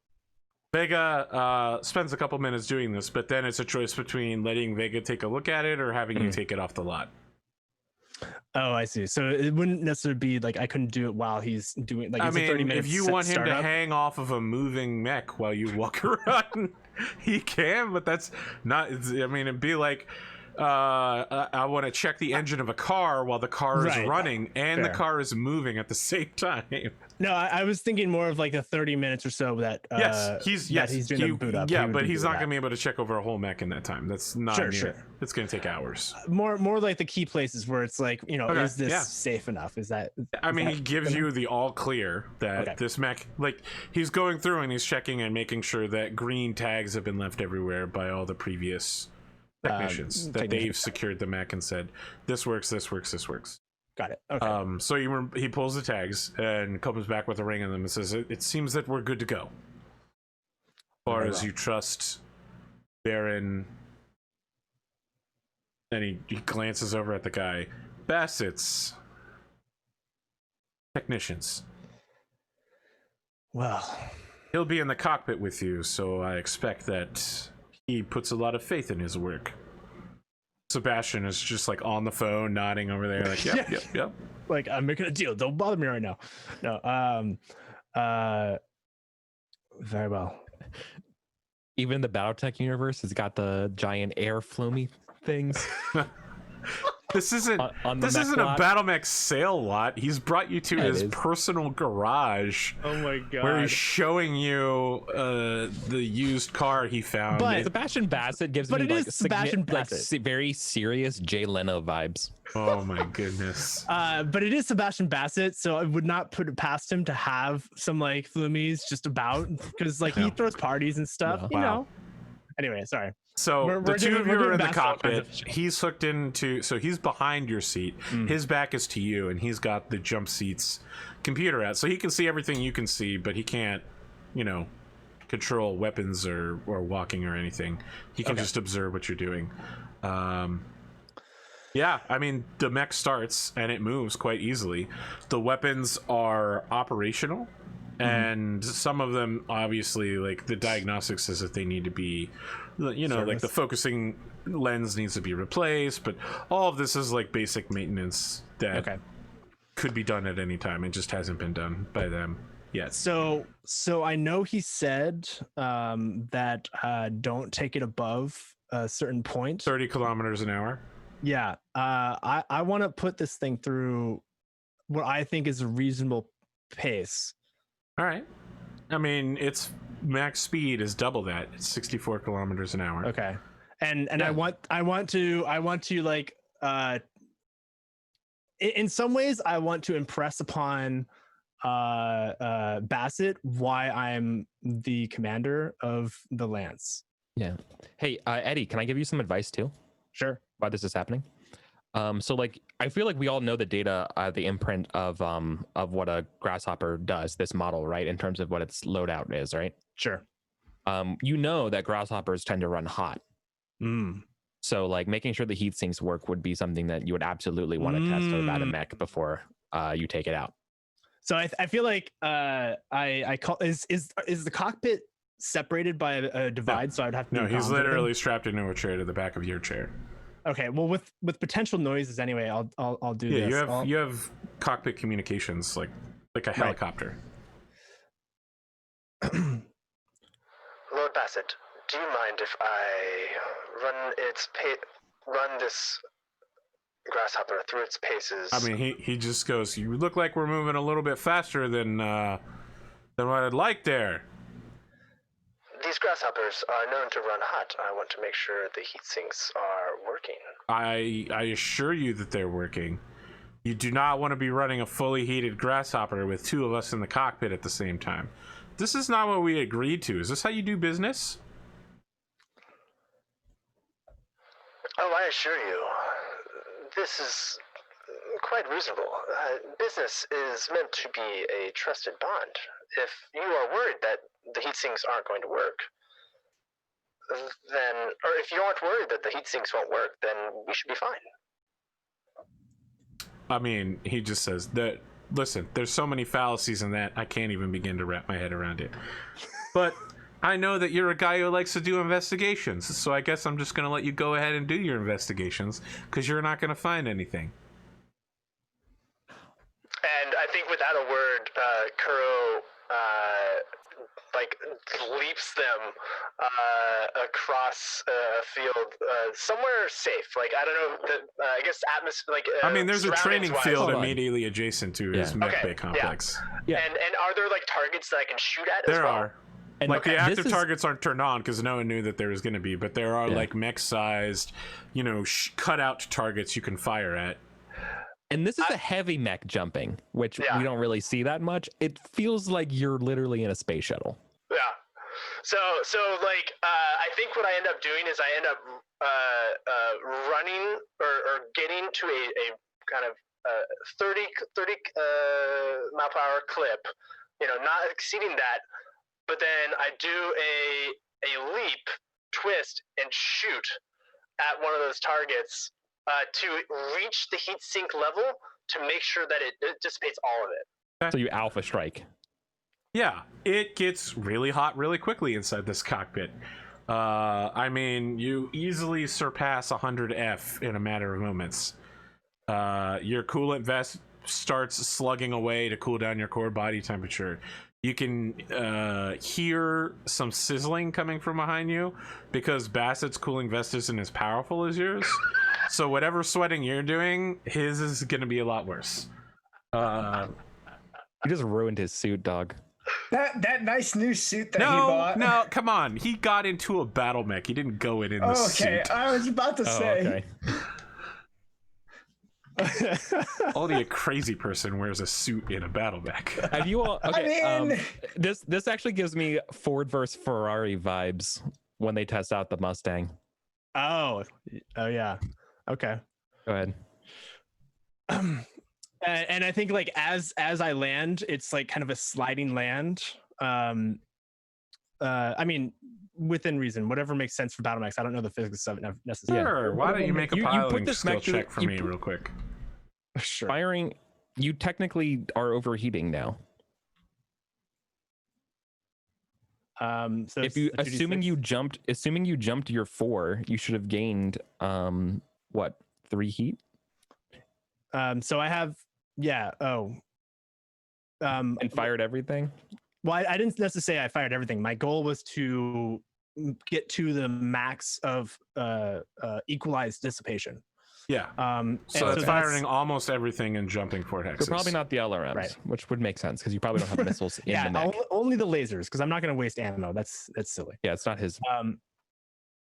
[SPEAKER 1] Vega spends a couple minutes doing this, but then it's a choice between letting Vega take a look at it or having you take it off the lot.
[SPEAKER 4] Oh, I see. So it wouldn't necessarily be like I couldn't do it whill he's doing. Like,
[SPEAKER 1] I mean,
[SPEAKER 4] 30 minutes
[SPEAKER 1] if you want him to
[SPEAKER 4] startup.
[SPEAKER 1] hang off of a moving mech while you walk around, he can. But that's not. I mean, it'd be like I want to check the engine of a car while the car is running and the car is moving at the same time.
[SPEAKER 4] No, I was thinking more of like the 30 minutes or so that he's doing the boot up.
[SPEAKER 1] Yeah, but he's not going to be able to check over a whole mech in that time. That's not
[SPEAKER 4] sure.
[SPEAKER 1] It's going to take hours.
[SPEAKER 4] More like the key places where it's like, is this safe enough? Is that?
[SPEAKER 1] I mean, he gives you the all clear that this mech, like he's going through and he's checking and making sure that green tags have been left everywhere by all the previous technicians that they've secured the mech and said this works.
[SPEAKER 4] Got it. Okay.
[SPEAKER 1] So he pulls the tags and comes back with a ring on them and says it seems that we're good to go as far as you trust Baron. And he glances over at the guy. Bassett's technicians.
[SPEAKER 4] Well,
[SPEAKER 1] he'll be in the cockpit with you, so I expect that he puts a lot of faith in his work. Sebastian is just like on the phone, nodding over there, like, yep.
[SPEAKER 4] Like, I'm making a deal. Don't bother me right now. No. Very well.
[SPEAKER 3] Even the Battletech universe has got the giant air flomy things.
[SPEAKER 1] This isn't a Battlemechs sale lot. He's brought you to his personal garage.
[SPEAKER 4] Oh my god!
[SPEAKER 1] Where he's showing you the used car he found.
[SPEAKER 3] But Sebastian Bassett gives me like very serious Jay Leno vibes.
[SPEAKER 1] Oh my goodness!
[SPEAKER 4] But it is Sebastian Bassett, so I would not put it past him to have some like flumies just about because like he throws parties and stuff. You know. Anyway, sorry.
[SPEAKER 1] So the two of you are in the cockpit. He's hooked into, so he's behind your seat. His back is to you, and he's got the jump seat's computer out, so he can see everything you can see, but he can't, control weapons or walking or anything. He can just observe what you're doing. Yeah, I mean, the mech starts and it moves quite easily. The weapons are operational. And some of them, obviously, like the diagnostics says that they need to be, like the focusing lens needs to be replaced. But all of this is like basic maintenance that could be done at any time. It just hasn't been done by them yet.
[SPEAKER 4] So I know he said that don't take it above a certain point.
[SPEAKER 1] 30 kilometers an hour.
[SPEAKER 4] Yeah. I want to put this thing through what I think is a reasonable pace.
[SPEAKER 1] All right. I mean, its max speed is double that. It's 64 kilometers an hour.
[SPEAKER 4] Okay. And I want to like in some ways I want to impress upon Bassett why I'm the commander of the Lance.
[SPEAKER 3] Yeah. Hey, Eddie, can I give you some advice too?
[SPEAKER 4] Sure.
[SPEAKER 3] Why this is happening? So like I feel like we all know the data, the imprint of what a grasshopper does, this model, right? In terms of what its loadout is, right?
[SPEAKER 4] Sure.
[SPEAKER 3] That grasshoppers tend to run hot. So like making sure the heat sinks work would be something that you would absolutely want to test about a mech before you take it out.
[SPEAKER 4] So I feel like I call is the cockpit separated by a divide? So I'd have to.
[SPEAKER 1] No, he's literally strapped into a chair to the back of your chair.
[SPEAKER 4] Okay, well, with potential noises anyway, I'll do this.
[SPEAKER 1] Yeah, you have cockpit communications like a helicopter.
[SPEAKER 5] Lord Bassett, do you mind if I run this grasshopper through its paces?
[SPEAKER 1] I mean, he just goes, you look like we're moving a little bit faster than what I'd like there.
[SPEAKER 5] These grasshoppers are known to run hot. I want to make sure the heat sinks are working.
[SPEAKER 1] I assure you that they're working. You do not want to be running a fully heated grasshopper with two of us in the cockpit at the same time. This is not what we agreed to. Is this how you do business?
[SPEAKER 5] Oh, I assure you, this is quite reasonable. Business is meant to be a trusted bond. If you are worried that the heat sinks aren't going to work, then, or if you aren't worried that the heat sinks won't work, then we should be fine.
[SPEAKER 1] I mean, he just says that, listen, there's so many fallacies in that, I can't even begin to wrap my head around it. But I know that you're a guy who likes to do investigations, so I guess I'm just going to let you go ahead and do your investigations, because you're not going to find anything.
[SPEAKER 5] And I think without a word, Kuro like leaps them across a field somewhere safe. Like, I don't know, I guess atmosphere. Like,
[SPEAKER 1] I mean, there's a training field
[SPEAKER 3] Hold on.
[SPEAKER 1] immediately adjacent to his mech bay complex.
[SPEAKER 3] Yeah.
[SPEAKER 5] And are there like targets that I can shoot at?
[SPEAKER 1] There
[SPEAKER 5] as well?
[SPEAKER 1] are.
[SPEAKER 3] And
[SPEAKER 1] Like, the
[SPEAKER 3] this
[SPEAKER 1] active
[SPEAKER 3] is-
[SPEAKER 1] targets aren't turned on because no one knew that there was going to be, but there are like mech-sized, you know, cut-out targets you can fire at.
[SPEAKER 3] And this is a heavy mech jumping, which we don't really see that much. It feels like you're literally in a space shuttle.
[SPEAKER 5] Yeah. So like, I think what I end up doing is I end up running or getting to a kind of 30 mile per hour clip, you know, not exceeding that, but then I do a leap, twist, and shoot at one of those targets to reach the heat sink level to make sure that it dissipates all of it.
[SPEAKER 3] So you alpha strike.
[SPEAKER 1] Yeah, it gets really hot really quickly inside this cockpit. I mean, you easily surpass 100 F in a matter of moments. Your coolant vest starts slugging away to cool down your core body temperature. You can hear some sizzling coming from behind you because Bassett's cooling vest isn't as powerful as yours. So whatever sweating you're doing, his is going to be a lot worse.
[SPEAKER 3] You just ruined his suit, dog.
[SPEAKER 2] That nice new suit that he bought.
[SPEAKER 1] No, come on. He got into a battle mech. He didn't go in the
[SPEAKER 2] Okay,
[SPEAKER 1] suit.
[SPEAKER 2] I was about to say.
[SPEAKER 1] Only a crazy person wears a suit in a battle mech.
[SPEAKER 3] Have you all? Okay,
[SPEAKER 2] I mean,
[SPEAKER 3] this actually gives me Ford versus Ferrari vibes when they test out the Mustang.
[SPEAKER 4] Oh yeah. Okay.
[SPEAKER 3] Go ahead.
[SPEAKER 4] And I think like as I land, it's like kind of a sliding land. I mean, within reason, whatever makes sense for Battlemechs. I don't know the physics of it necessarily.
[SPEAKER 1] Sure. Why don't you make a piloting
[SPEAKER 3] this
[SPEAKER 1] skill
[SPEAKER 3] mech to-
[SPEAKER 1] check for
[SPEAKER 3] you
[SPEAKER 1] me
[SPEAKER 3] put-
[SPEAKER 1] real quick?
[SPEAKER 4] Sure.
[SPEAKER 3] Firing, you technically are overheating now.
[SPEAKER 4] So
[SPEAKER 3] If you
[SPEAKER 4] it's a 2d6.
[SPEAKER 3] assuming you jumped your 4, you should have gained what, 3 heat?
[SPEAKER 4] So I have
[SPEAKER 3] And fired everything?
[SPEAKER 4] well, I didn't necessarily say I fired everything. My goal was to get to the max of equalized dissipation.
[SPEAKER 1] Yeah. So
[SPEAKER 4] and
[SPEAKER 1] that's firing almost everything and jumping 4 hexes.
[SPEAKER 3] So probably not the LRMs,
[SPEAKER 4] Right.
[SPEAKER 3] which would make sense because you probably don't have missiles in the mech.
[SPEAKER 4] only the lasers, because I'm not going to waste ammo. That's silly.
[SPEAKER 3] Yeah, it's not his.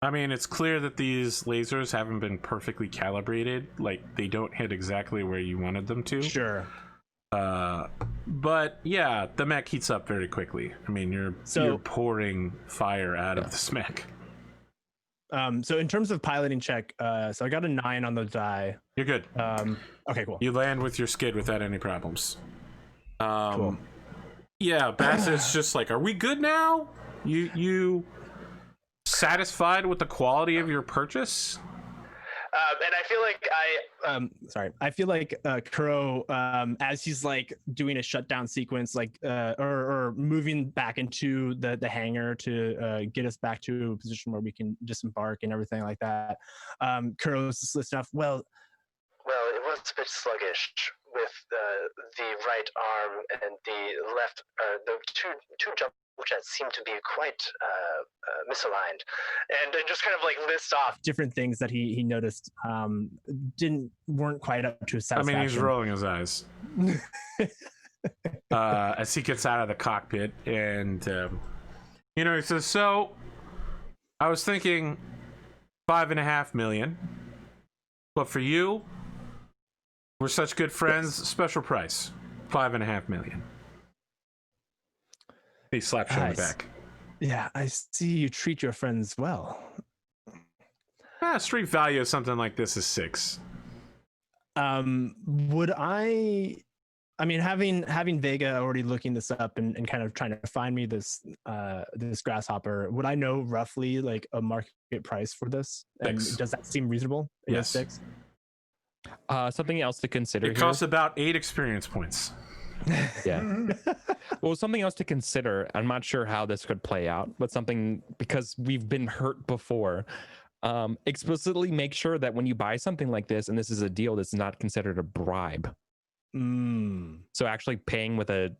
[SPEAKER 1] I mean, it's clear that these lasers haven't been perfectly calibrated. Like, they don't hit exactly where you wanted them to.
[SPEAKER 4] Sure.
[SPEAKER 1] But yeah, the mech heats up very quickly. I mean, you're pouring fire out of this mech.
[SPEAKER 4] So in terms of piloting check, so I got a 9 on the die.
[SPEAKER 1] You're good.
[SPEAKER 4] Okay, cool.
[SPEAKER 1] You land with your skid without any problems.
[SPEAKER 4] Cool.
[SPEAKER 1] Yeah, Bassett's just like, are we good now? You satisfied with the quality of your purchase?
[SPEAKER 5] And I feel like
[SPEAKER 4] I feel like Kuro, as he's like doing a shutdown sequence, like or moving back into the hangar to get us back to a position where we can disembark and everything like that. Kuro's just listening off. Well,
[SPEAKER 5] it was a bit sluggish with the right arm and the left. The two jump jets seem to be quite misaligned, and just kind of like list off
[SPEAKER 4] different things that he noticed weren't quite up to his satisfaction.
[SPEAKER 1] I mean, he's rolling his eyes as he gets out of the cockpit, and he says, "So, I was thinking 5.5 million, but for you, we're such good friends. Special price, 5.5 million." He slaps you on the back.
[SPEAKER 4] Yeah, I see you treat your friends well.
[SPEAKER 1] Street value of something like this is 6.
[SPEAKER 4] Would I mean, having Vega already looking this up and kind of trying to find me this this grasshopper, would I know roughly like a market price for this? And
[SPEAKER 1] 6.
[SPEAKER 4] does that seem reasonable? It is
[SPEAKER 1] Yes.
[SPEAKER 4] 6.
[SPEAKER 3] Something else to consider.
[SPEAKER 1] It costs about 8 experience points.
[SPEAKER 3] Yeah. Well, something else to consider. I'm not sure how this could play out, but something, because we've been hurt before. Explicitly make sure that when you buy something like this, and this is a deal that's not considered a bribe. So actually paying with a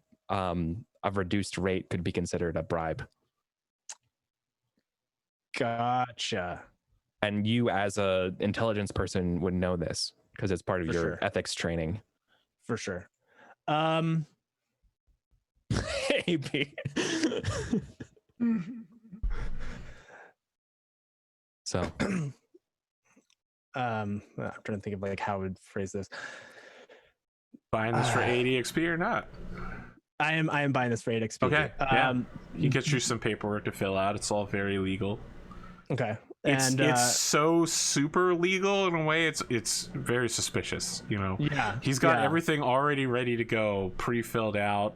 [SPEAKER 3] reduced rate could be considered a bribe.
[SPEAKER 4] Gotcha.
[SPEAKER 3] And you, as a intelligence person, would know this because it's part of
[SPEAKER 4] For
[SPEAKER 3] your
[SPEAKER 4] sure.
[SPEAKER 3] ethics training.
[SPEAKER 4] For sure.
[SPEAKER 3] Maybe. So,
[SPEAKER 4] I'm trying to think of like how I would phrase this.
[SPEAKER 1] Buying this for 80 XP or not?
[SPEAKER 4] I am buying this for 8 XP.
[SPEAKER 1] Okay. Yeah. He gets you some paperwork to fill out. It's all very legal.
[SPEAKER 4] Okay.
[SPEAKER 1] It's so super legal in a way. It's very suspicious. You know.
[SPEAKER 4] Yeah.
[SPEAKER 1] He's got everything already ready to go, pre-filled out.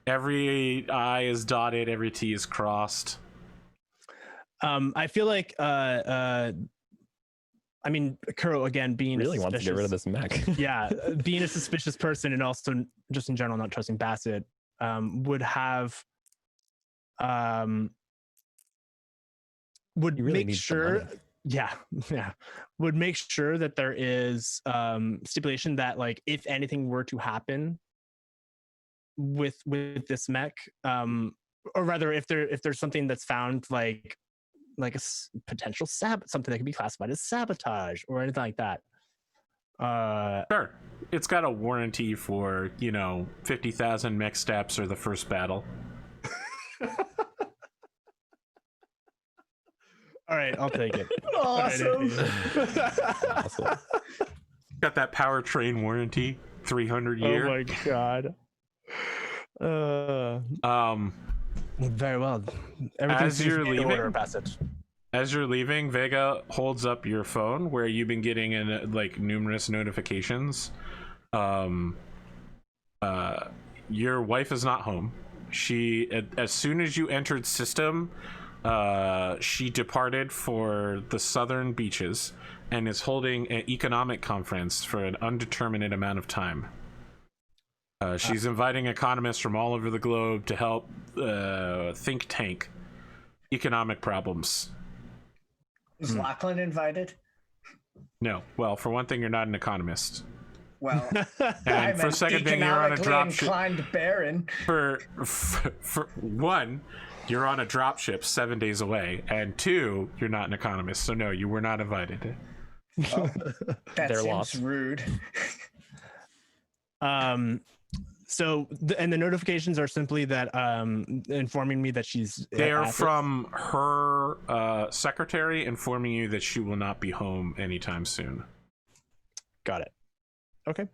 [SPEAKER 1] Every I is dotted, every T is crossed.
[SPEAKER 4] I feel like I mean, Kuro, again, being
[SPEAKER 3] really wants to get rid of this mech.
[SPEAKER 4] Yeah, being a suspicious person and also just in general not trusting Bassett, would have would
[SPEAKER 3] really
[SPEAKER 4] make sure would make sure that there is stipulation that like if anything were to happen with this mech, or rather if there's something that's found like a potential something that could be classified as sabotage or anything like that.
[SPEAKER 1] Sure. It's got a warranty for, 50,000 mech steps or the first battle.
[SPEAKER 4] All right, I'll take it.
[SPEAKER 2] Awesome.
[SPEAKER 3] Awesome.
[SPEAKER 1] Got that powertrain warranty, 300 year.
[SPEAKER 4] Oh my god. Very well.
[SPEAKER 1] As you're leaving,
[SPEAKER 4] Bassett.
[SPEAKER 1] As you're leaving, Vega holds up your phone where you've been getting in like numerous notifications. Your wife is not home. She, as soon as you entered system, she departed for the southern beaches and is holding an economic conference for an undeterminate amount of time. She's inviting economists from all over the globe to help think tank economic problems.
[SPEAKER 2] Is Lachlan invited?
[SPEAKER 1] No. Well, for one thing, you're not an economist.
[SPEAKER 2] Well,
[SPEAKER 1] And
[SPEAKER 2] I'm
[SPEAKER 1] for a second thing, you're on a drop ship.
[SPEAKER 2] inclined baron.
[SPEAKER 1] For one, you're on a drop ship 7 days away, and 2, you're not an economist. So no, you were not invited.
[SPEAKER 2] Oh, that
[SPEAKER 3] They're
[SPEAKER 2] seems
[SPEAKER 3] lost.
[SPEAKER 2] rude.
[SPEAKER 4] So the notifications are simply that informing me that she's
[SPEAKER 1] They are
[SPEAKER 4] at-
[SPEAKER 1] from her secretary informing you that she will not be home anytime soon.
[SPEAKER 4] Got it. Okay.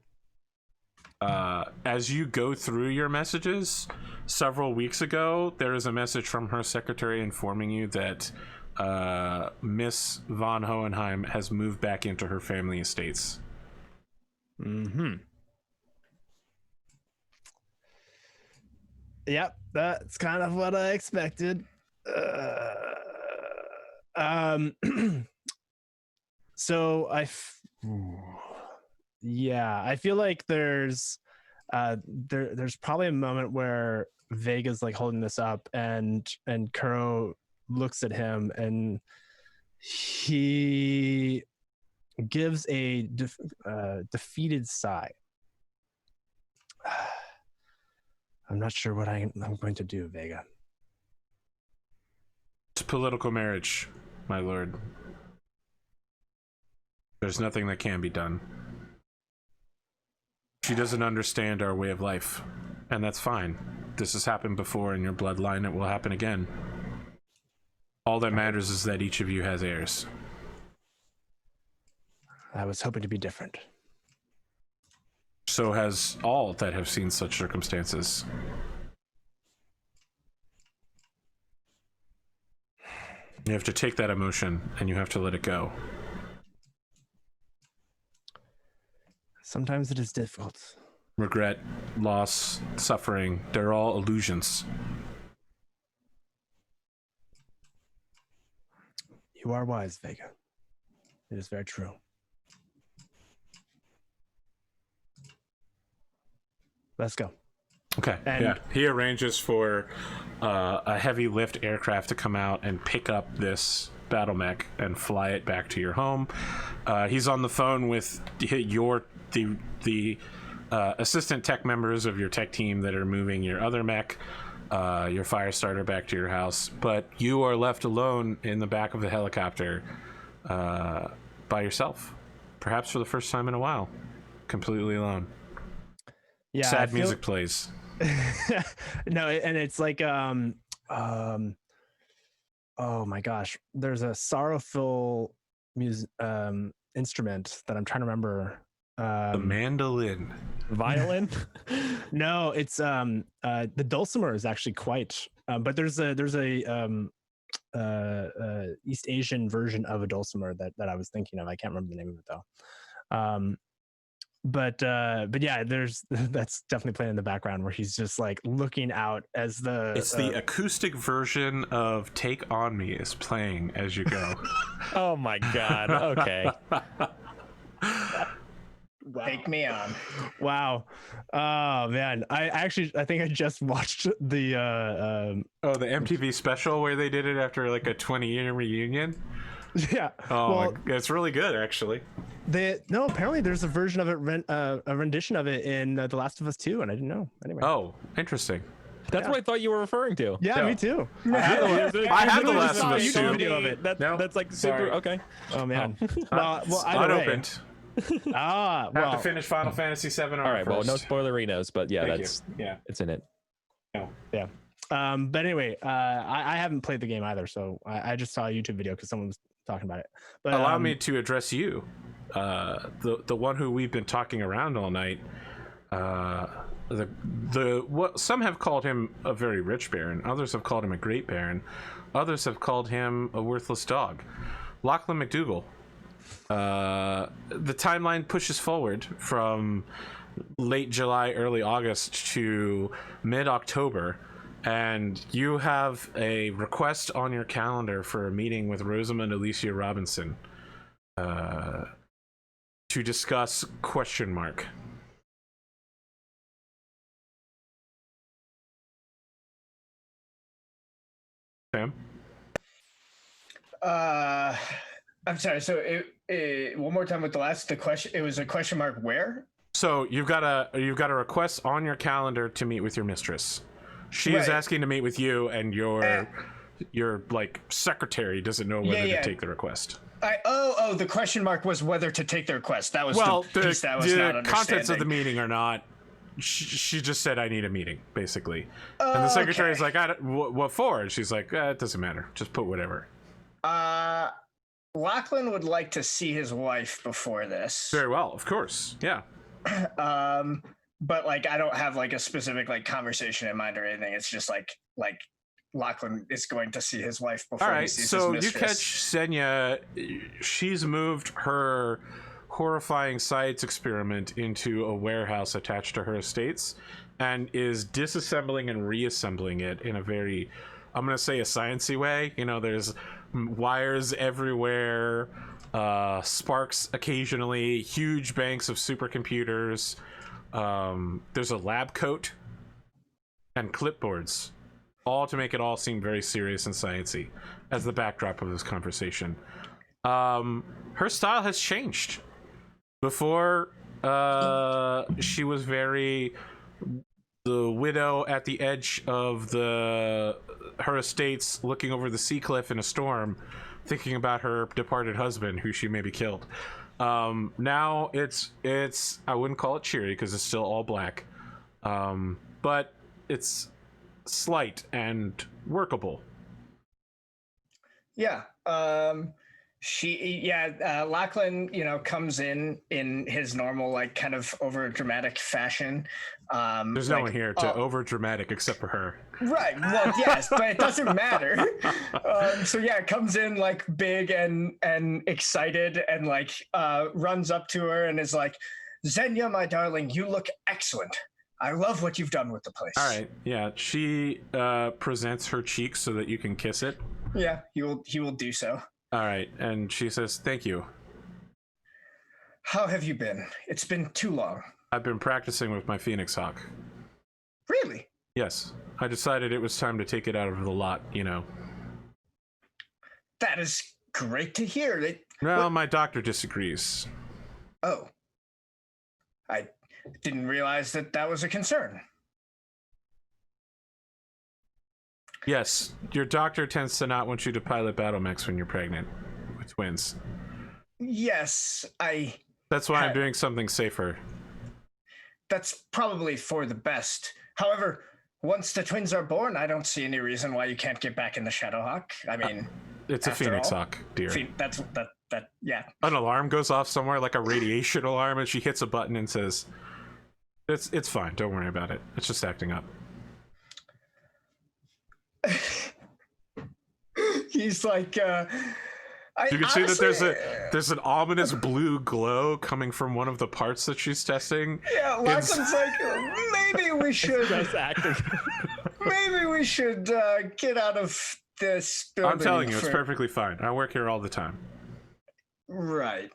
[SPEAKER 1] As you go through your messages, several weeks ago, there is a message from her secretary informing you that Miss von Hohenheim has moved back into her family estates.
[SPEAKER 4] Yep, that's kind of what I expected. So I feel like there's probably a moment where Vega's like holding this up and Kuro looks at him and he gives a defeated sigh. I'm not sure what I'm going to do, Vega.
[SPEAKER 1] It's political marriage, my lord. There's nothing that can be done. She doesn't understand our way of life, and that's fine. This has happened before in your bloodline. It will happen again. All that matters is that each of you has heirs.
[SPEAKER 4] I was hoping to be different.
[SPEAKER 1] So has all that have seen such circumstances. You have to take that emotion and you have to let it go.
[SPEAKER 4] Sometimes it is difficult.
[SPEAKER 1] Regret, loss, suffering, they're all illusions.
[SPEAKER 4] You are wise, Vega. It is very true. Let's go.
[SPEAKER 1] Okay.
[SPEAKER 4] And-
[SPEAKER 1] yeah. He arranges for a heavy lift aircraft to come out and pick up this Battlemech and fly it back to your home. He's on the phone with the assistant tech members of your tech team that are moving your other mech, your fire starter, back to your house. But you are left alone in the back of the helicopter by yourself, perhaps for the first time in a while, completely alone.
[SPEAKER 4] Yeah.
[SPEAKER 1] Sad music plays.
[SPEAKER 4] No, and it's like oh my gosh, there's a sorrowful instrument that I'm trying to remember.
[SPEAKER 1] The mandolin.
[SPEAKER 3] Violin.
[SPEAKER 4] No, it's the dulcimer is actually quite but there's a East Asian version of a dulcimer that I was thinking of. I can't remember the name of it though. But yeah, that's definitely playing in the background where he's just like looking out as
[SPEAKER 1] It's the acoustic version of Take On Me is playing as you go.
[SPEAKER 3] Oh my god. Okay.
[SPEAKER 4] Wow.
[SPEAKER 2] Take me on.
[SPEAKER 4] Wow. Oh man, I think I just watched the
[SPEAKER 1] the MTV special where they did it after like a 20-year reunion.
[SPEAKER 4] yeah.
[SPEAKER 1] Oh, it's really good actually.
[SPEAKER 4] Apparently there's a version of it, a rendition of it in The Last of Us 2, and I didn't know. Anyway.
[SPEAKER 1] Oh, interesting.
[SPEAKER 3] That's what I thought you were referring to.
[SPEAKER 4] Yeah,
[SPEAKER 1] No.
[SPEAKER 4] me too.
[SPEAKER 1] I had the Last of Us
[SPEAKER 3] YouTube
[SPEAKER 1] 2
[SPEAKER 3] video of it. That's like super.
[SPEAKER 1] Sorry.
[SPEAKER 3] Okay.
[SPEAKER 4] Oh man. Well, either way.
[SPEAKER 1] Unopened.
[SPEAKER 4] Ah,
[SPEAKER 1] Have
[SPEAKER 4] well.
[SPEAKER 1] to finish Final Fantasy 7
[SPEAKER 3] All right. Well, no
[SPEAKER 1] first.
[SPEAKER 3] spoilerinos, but yeah,
[SPEAKER 1] Thank
[SPEAKER 3] that's
[SPEAKER 1] you. Yeah.
[SPEAKER 3] it's in it.
[SPEAKER 4] Yeah. But anyway, I haven't played the game either, so I just saw a YouTube video because someone was talking about it. But
[SPEAKER 1] Allow me to address you, the one who we've been talking around all night. What some have called him a very rich baron, others have called him a great baron, others have called him a worthless dog. Lachlan McDougall. The timeline pushes forward from late July, early August to mid-October, and you have a request on your calendar for a meeting with Rosamund Alicia Robinson to discuss ? Sam?
[SPEAKER 2] I'm sorry. So it one more time with the question. It was a question mark where?
[SPEAKER 1] So you've got a request on your calendar to meet with your mistress. She is
[SPEAKER 2] Right.
[SPEAKER 1] asking to meet with you, and your like secretary doesn't know whether to take the request.
[SPEAKER 2] The question mark was whether to take the request. That was
[SPEAKER 1] The
[SPEAKER 2] piece that was not
[SPEAKER 1] contents of the
[SPEAKER 2] understanding.
[SPEAKER 1] meeting are not. She just said, "I need a meeting," basically, and the secretary's like, "What for?" And she's like, "It doesn't matter. Just put whatever."
[SPEAKER 2] Lachlan would like to see his wife before this.
[SPEAKER 1] Very well, of course, yeah.
[SPEAKER 2] But like I don't have like a specific like conversation in mind or anything. It's just like Lachlan is going to see his wife before
[SPEAKER 1] All right,
[SPEAKER 2] he sees
[SPEAKER 1] so
[SPEAKER 2] his
[SPEAKER 1] you
[SPEAKER 2] mistress.
[SPEAKER 1] catch Senya. She's moved her horrifying science experiment into a warehouse attached to her estates and is disassembling and reassembling it in a very, I'm going to say, a sciencey way. You know, there's wires everywhere, sparks occasionally, huge banks of supercomputers. There's a lab coat and clipboards, all to make it all seem very serious and sciencey as the backdrop of this conversation. Her style has changed. Before, she was very the widow at the edge of her estates, looking over the sea cliff in a storm, thinking about her departed husband, who she maybe killed. Now it's I wouldn't call it cheery because it's still all black, but it's slight and workable.
[SPEAKER 2] Yeah. Lachlan, comes in his normal, like, kind of over dramatic fashion.
[SPEAKER 1] There's no one here to over dramatic except for her.
[SPEAKER 2] Right. Well, yes, but it doesn't matter. It comes in like big and excited and like runs up to her and is like, Xenia, my darling, you look excellent. I love what you've done with the place.
[SPEAKER 1] All right. Yeah. She presents her cheek so that you can kiss it.
[SPEAKER 2] Yeah, he will do so.
[SPEAKER 1] All right. And she says, "Thank you.
[SPEAKER 2] How have you been? It's been too long.
[SPEAKER 1] I've been practicing with my Phoenix Hawk."
[SPEAKER 2] Really?
[SPEAKER 1] Yes. I decided it was time to take it out of the lot, you know.
[SPEAKER 2] That is great to hear.
[SPEAKER 1] Well, my doctor disagrees.
[SPEAKER 2] Oh. I didn't realize that was a concern.
[SPEAKER 1] Yes, your doctor tends to not want you to pilot Battlemechs when you're pregnant with twins.
[SPEAKER 2] Yes,
[SPEAKER 1] That's why I'm doing something safer.
[SPEAKER 2] That's probably for the best. However, once the twins are born, I don't see any reason why you can't get back in the Shadowhawk. I mean,
[SPEAKER 1] it's a Phoenix Hawk, dear.
[SPEAKER 2] Yeah.
[SPEAKER 1] An alarm goes off somewhere, like a radiation alarm, and she hits a button and says, "It's fine. Don't worry about it. It's just acting up."
[SPEAKER 2] He's like,
[SPEAKER 1] you can see that there's an ominous blue glow coming from one of the parts that she's testing.
[SPEAKER 2] Yeah, Lachlan's like, maybe we should.
[SPEAKER 3] Best acting.
[SPEAKER 2] Maybe we should get out of this building.
[SPEAKER 1] I'm telling you, it's perfectly fine. I work here all the time.
[SPEAKER 2] Right.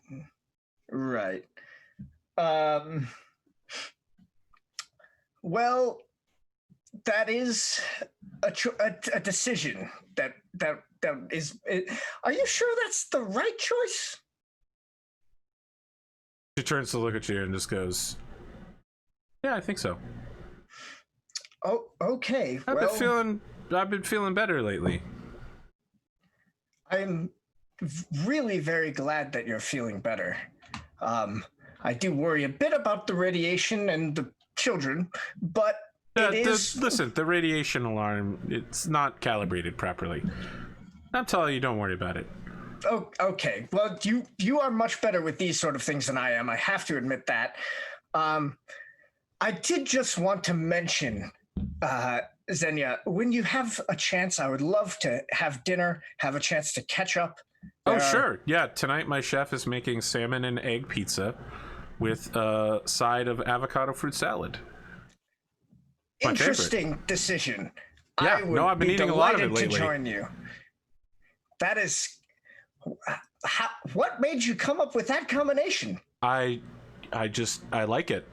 [SPEAKER 2] Well, that is a decision that is. Are you sure that's the right choice?
[SPEAKER 1] She turns to look at you and just goes, "Yeah, I think so."
[SPEAKER 2] Oh, okay.
[SPEAKER 1] I've been feeling better lately.
[SPEAKER 2] I'm really very glad that you're feeling better. I do worry a bit about the radiation and the children, but
[SPEAKER 1] listen, the radiation alarm, it's not calibrated properly. I'm telling you, don't worry about it.
[SPEAKER 2] Oh, okay. Well, you are much better with these sort of things than I am. I have to admit that. I did just want to mention, Xenia, when you have a chance, I would love to have dinner, have a chance to catch up.
[SPEAKER 1] Sure. Yeah, tonight my chef is making salmon and egg pizza with a side of avocado fruit salad.
[SPEAKER 2] Interesting decision.
[SPEAKER 1] Yeah,
[SPEAKER 2] I've
[SPEAKER 1] been eating a lot of it lately.
[SPEAKER 2] To join you. That is, what made you come up with that combination?
[SPEAKER 1] I like it.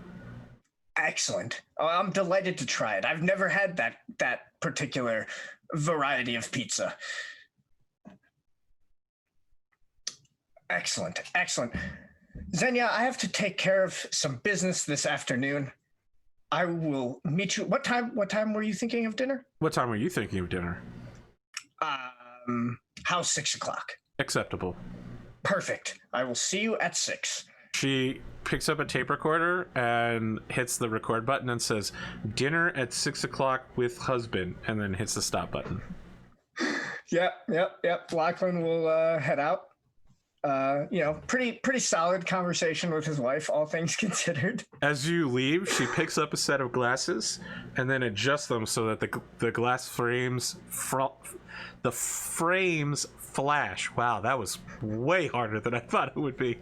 [SPEAKER 2] Excellent. Oh, I'm delighted to try it. I've never had that particular variety of pizza. Excellent. Xenia, I have to take care of some business this afternoon. I will meet you. What time were you thinking of dinner?
[SPEAKER 1] What time were you thinking of dinner?
[SPEAKER 2] How's 6 o'clock?
[SPEAKER 1] Acceptable.
[SPEAKER 2] Perfect. I will see you at 6.
[SPEAKER 1] She picks up a tape recorder and hits the record button and says, "Dinner at 6 o'clock with husband," and then hits the stop button.
[SPEAKER 2] Yep. Lachlan will head out. Pretty solid conversation with his wife, all things considered.
[SPEAKER 1] As you leave, she picks up a set of glasses and then adjusts them so that the glass frames flash. Wow, that was way harder than I thought it would be.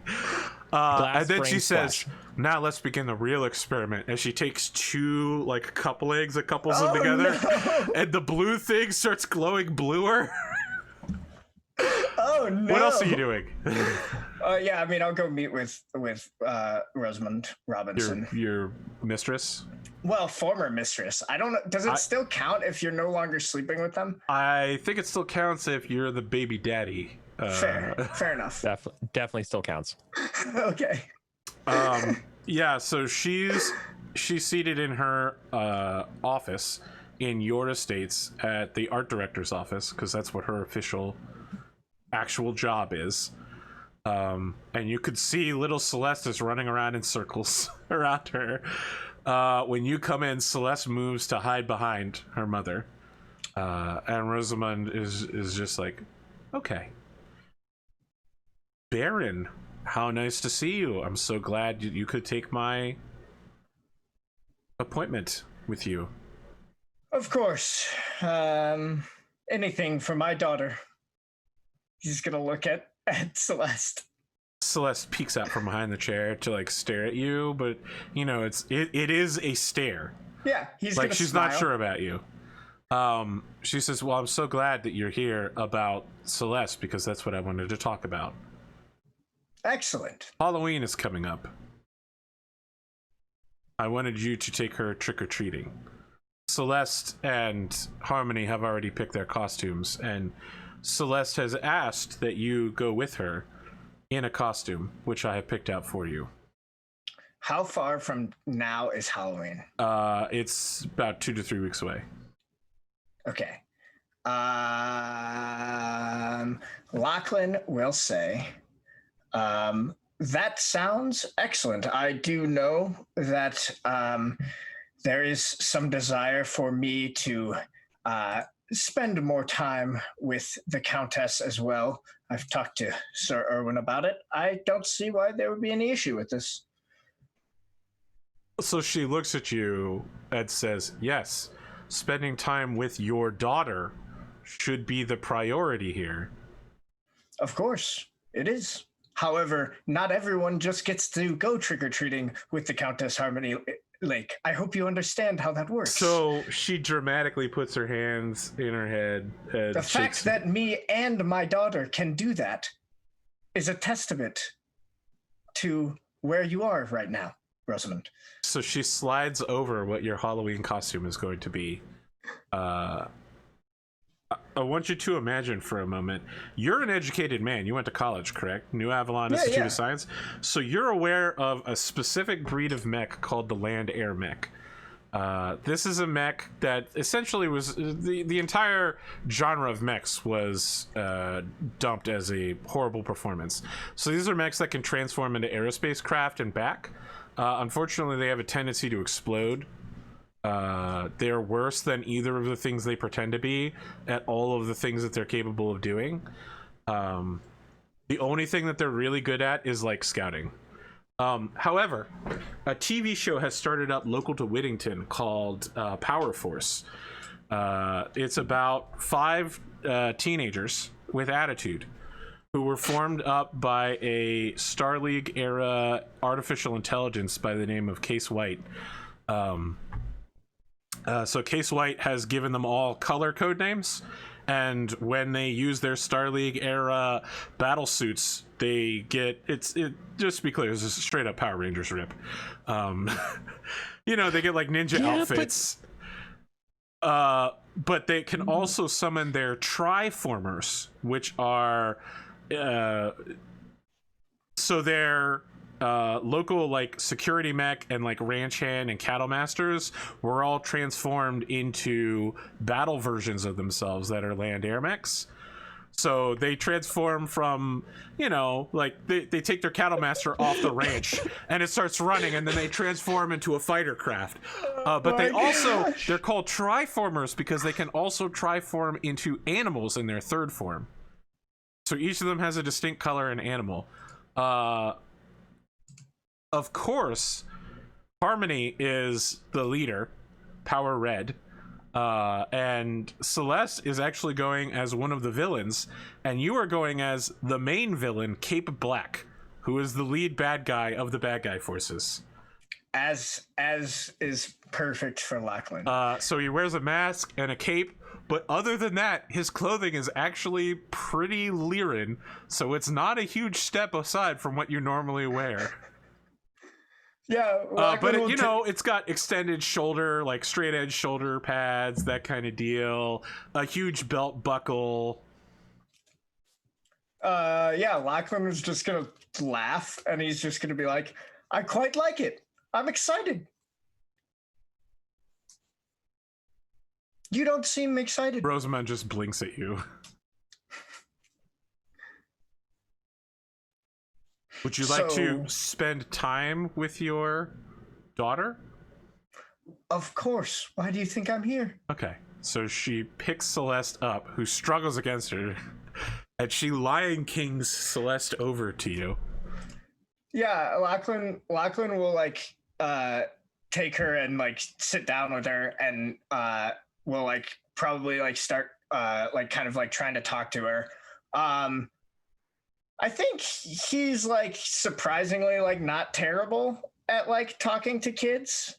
[SPEAKER 1] And then she says, "Now let's begin the real experiment." As she takes two couple eggs and couples them together,
[SPEAKER 2] no.
[SPEAKER 1] and the blue thing starts glowing bluer.
[SPEAKER 2] Oh no!
[SPEAKER 1] What else are you doing?
[SPEAKER 2] I'll go meet with Rosamund Robinson.
[SPEAKER 1] Your mistress?
[SPEAKER 2] Well, former mistress. I don't know. Does it still count if you're no longer sleeping with them?
[SPEAKER 1] I think it still counts if you're the baby daddy.
[SPEAKER 2] Fair enough.
[SPEAKER 3] Definitely still counts.
[SPEAKER 2] Okay.
[SPEAKER 1] So she's seated in her office in your estates at the art director's office, because that's what her actual job is. And you could see little Celeste is running around in circles around her. When you come in, Celeste moves to hide behind her mother, and Rosamund is just like, "Okay, Baron, how nice to see you. I'm so glad you could take my appointment with you."
[SPEAKER 2] Of course. Anything for my daughter. He's gonna look at Celeste.
[SPEAKER 1] Celeste peeks out from behind the chair to like stare at you, but you know it is a stare.
[SPEAKER 2] Yeah, he's
[SPEAKER 1] Like
[SPEAKER 2] gonna
[SPEAKER 1] she's
[SPEAKER 2] smile.
[SPEAKER 1] not sure about you. She says, "Well, I'm so glad that you're here about Celeste because that's what I wanted to talk about.
[SPEAKER 2] Excellent.
[SPEAKER 1] Halloween is coming up. I wanted you to take her trick-or-treating. Celeste and Harmony have already picked their costumes, and Celeste has asked that you go with her in a costume, which I have picked out for you.
[SPEAKER 2] How far from now is Halloween?
[SPEAKER 1] It's about 2 to 3 weeks away.
[SPEAKER 2] Okay. Lachlan will say, that sounds excellent. I do know that there is some desire for me to spend more time with the Countess as well. I've talked to Sir Irwin about it. I don't see why there would be any issue with this.
[SPEAKER 1] So she looks at you and says, yes, spending time with your daughter should be the priority here.
[SPEAKER 2] Of course, it is. However, not everyone just gets to go trick-or-treating with the Countess Harmony Lake. I hope you understand how that works.
[SPEAKER 1] So she dramatically puts her hands in her head. And
[SPEAKER 2] the fact that me and my daughter can do that is a testament to where you are right now, Rosamund.
[SPEAKER 1] So she slides over what your Halloween costume is going to be. I want you to imagine for a moment, you're an educated man. You went to college, correct? New Avalon Institute of Science. So you're aware of a specific breed of mech called the land air mech. This is a mech that essentially was the entire genre of mechs was dumped as a horrible performance. So these are mechs that can transform into aerospace craft and back. Unfortunately, they have a tendency to explode. They're worse than either of the things they pretend to be at all of the things that they're capable of doing. The only thing that they're really good at is like scouting. However, a TV show has started up local to Whittington called Power Force. It's about 5 teenagers with attitude who were formed up by a Star League era artificial intelligence by the name of Case White. So Case White has given them all color code names, and when they use their Star League era battle suits, they get just to be clear, it's just a straight up Power Rangers rip. You know, they get like ninja outfits. But they can also summon their Triformers, which are so they're local like security mech and like ranch hand and cattle masters were all transformed into battle versions of themselves that are land air mechs. So they transform from, you know, like they take their cattle master off the ranch and it starts running, and then they transform into a fighter craft. But they also, they're called Triformers because they can also triform into animals in their third form. So each of them has a distinct color and animal. Of course, Harmony is the leader, Power Red, and Celeste is actually going as one of the villains, and you are going as the main villain, Cape Black, who is the lead bad guy of the bad guy forces.
[SPEAKER 2] As is perfect for Lachlan.
[SPEAKER 1] So he wears a mask and a cape, but other than that, his clothing is actually pretty Lyran, so it's not a huge step aside from what you normally wear.
[SPEAKER 2] Yeah,
[SPEAKER 1] but you know, it's got extended shoulder, like straight edge shoulder pads, that kind of deal. A huge belt buckle.
[SPEAKER 2] Yeah, Lachlan is just gonna laugh, and he's just gonna be like, "I quite like it. I'm excited." You don't seem excited.
[SPEAKER 1] Rosamund just blinks at you. Would you like to spend time with your daughter?
[SPEAKER 2] Of course. Why do you think I'm here?
[SPEAKER 1] Okay. So she picks Celeste up, who struggles against her, and she Lion Kings Celeste over to you.
[SPEAKER 2] Yeah, Lachlan will like take her and like sit down with her, and will like probably like start like kind of like trying to talk to her. I think he's like surprisingly like not terrible at like talking to kids.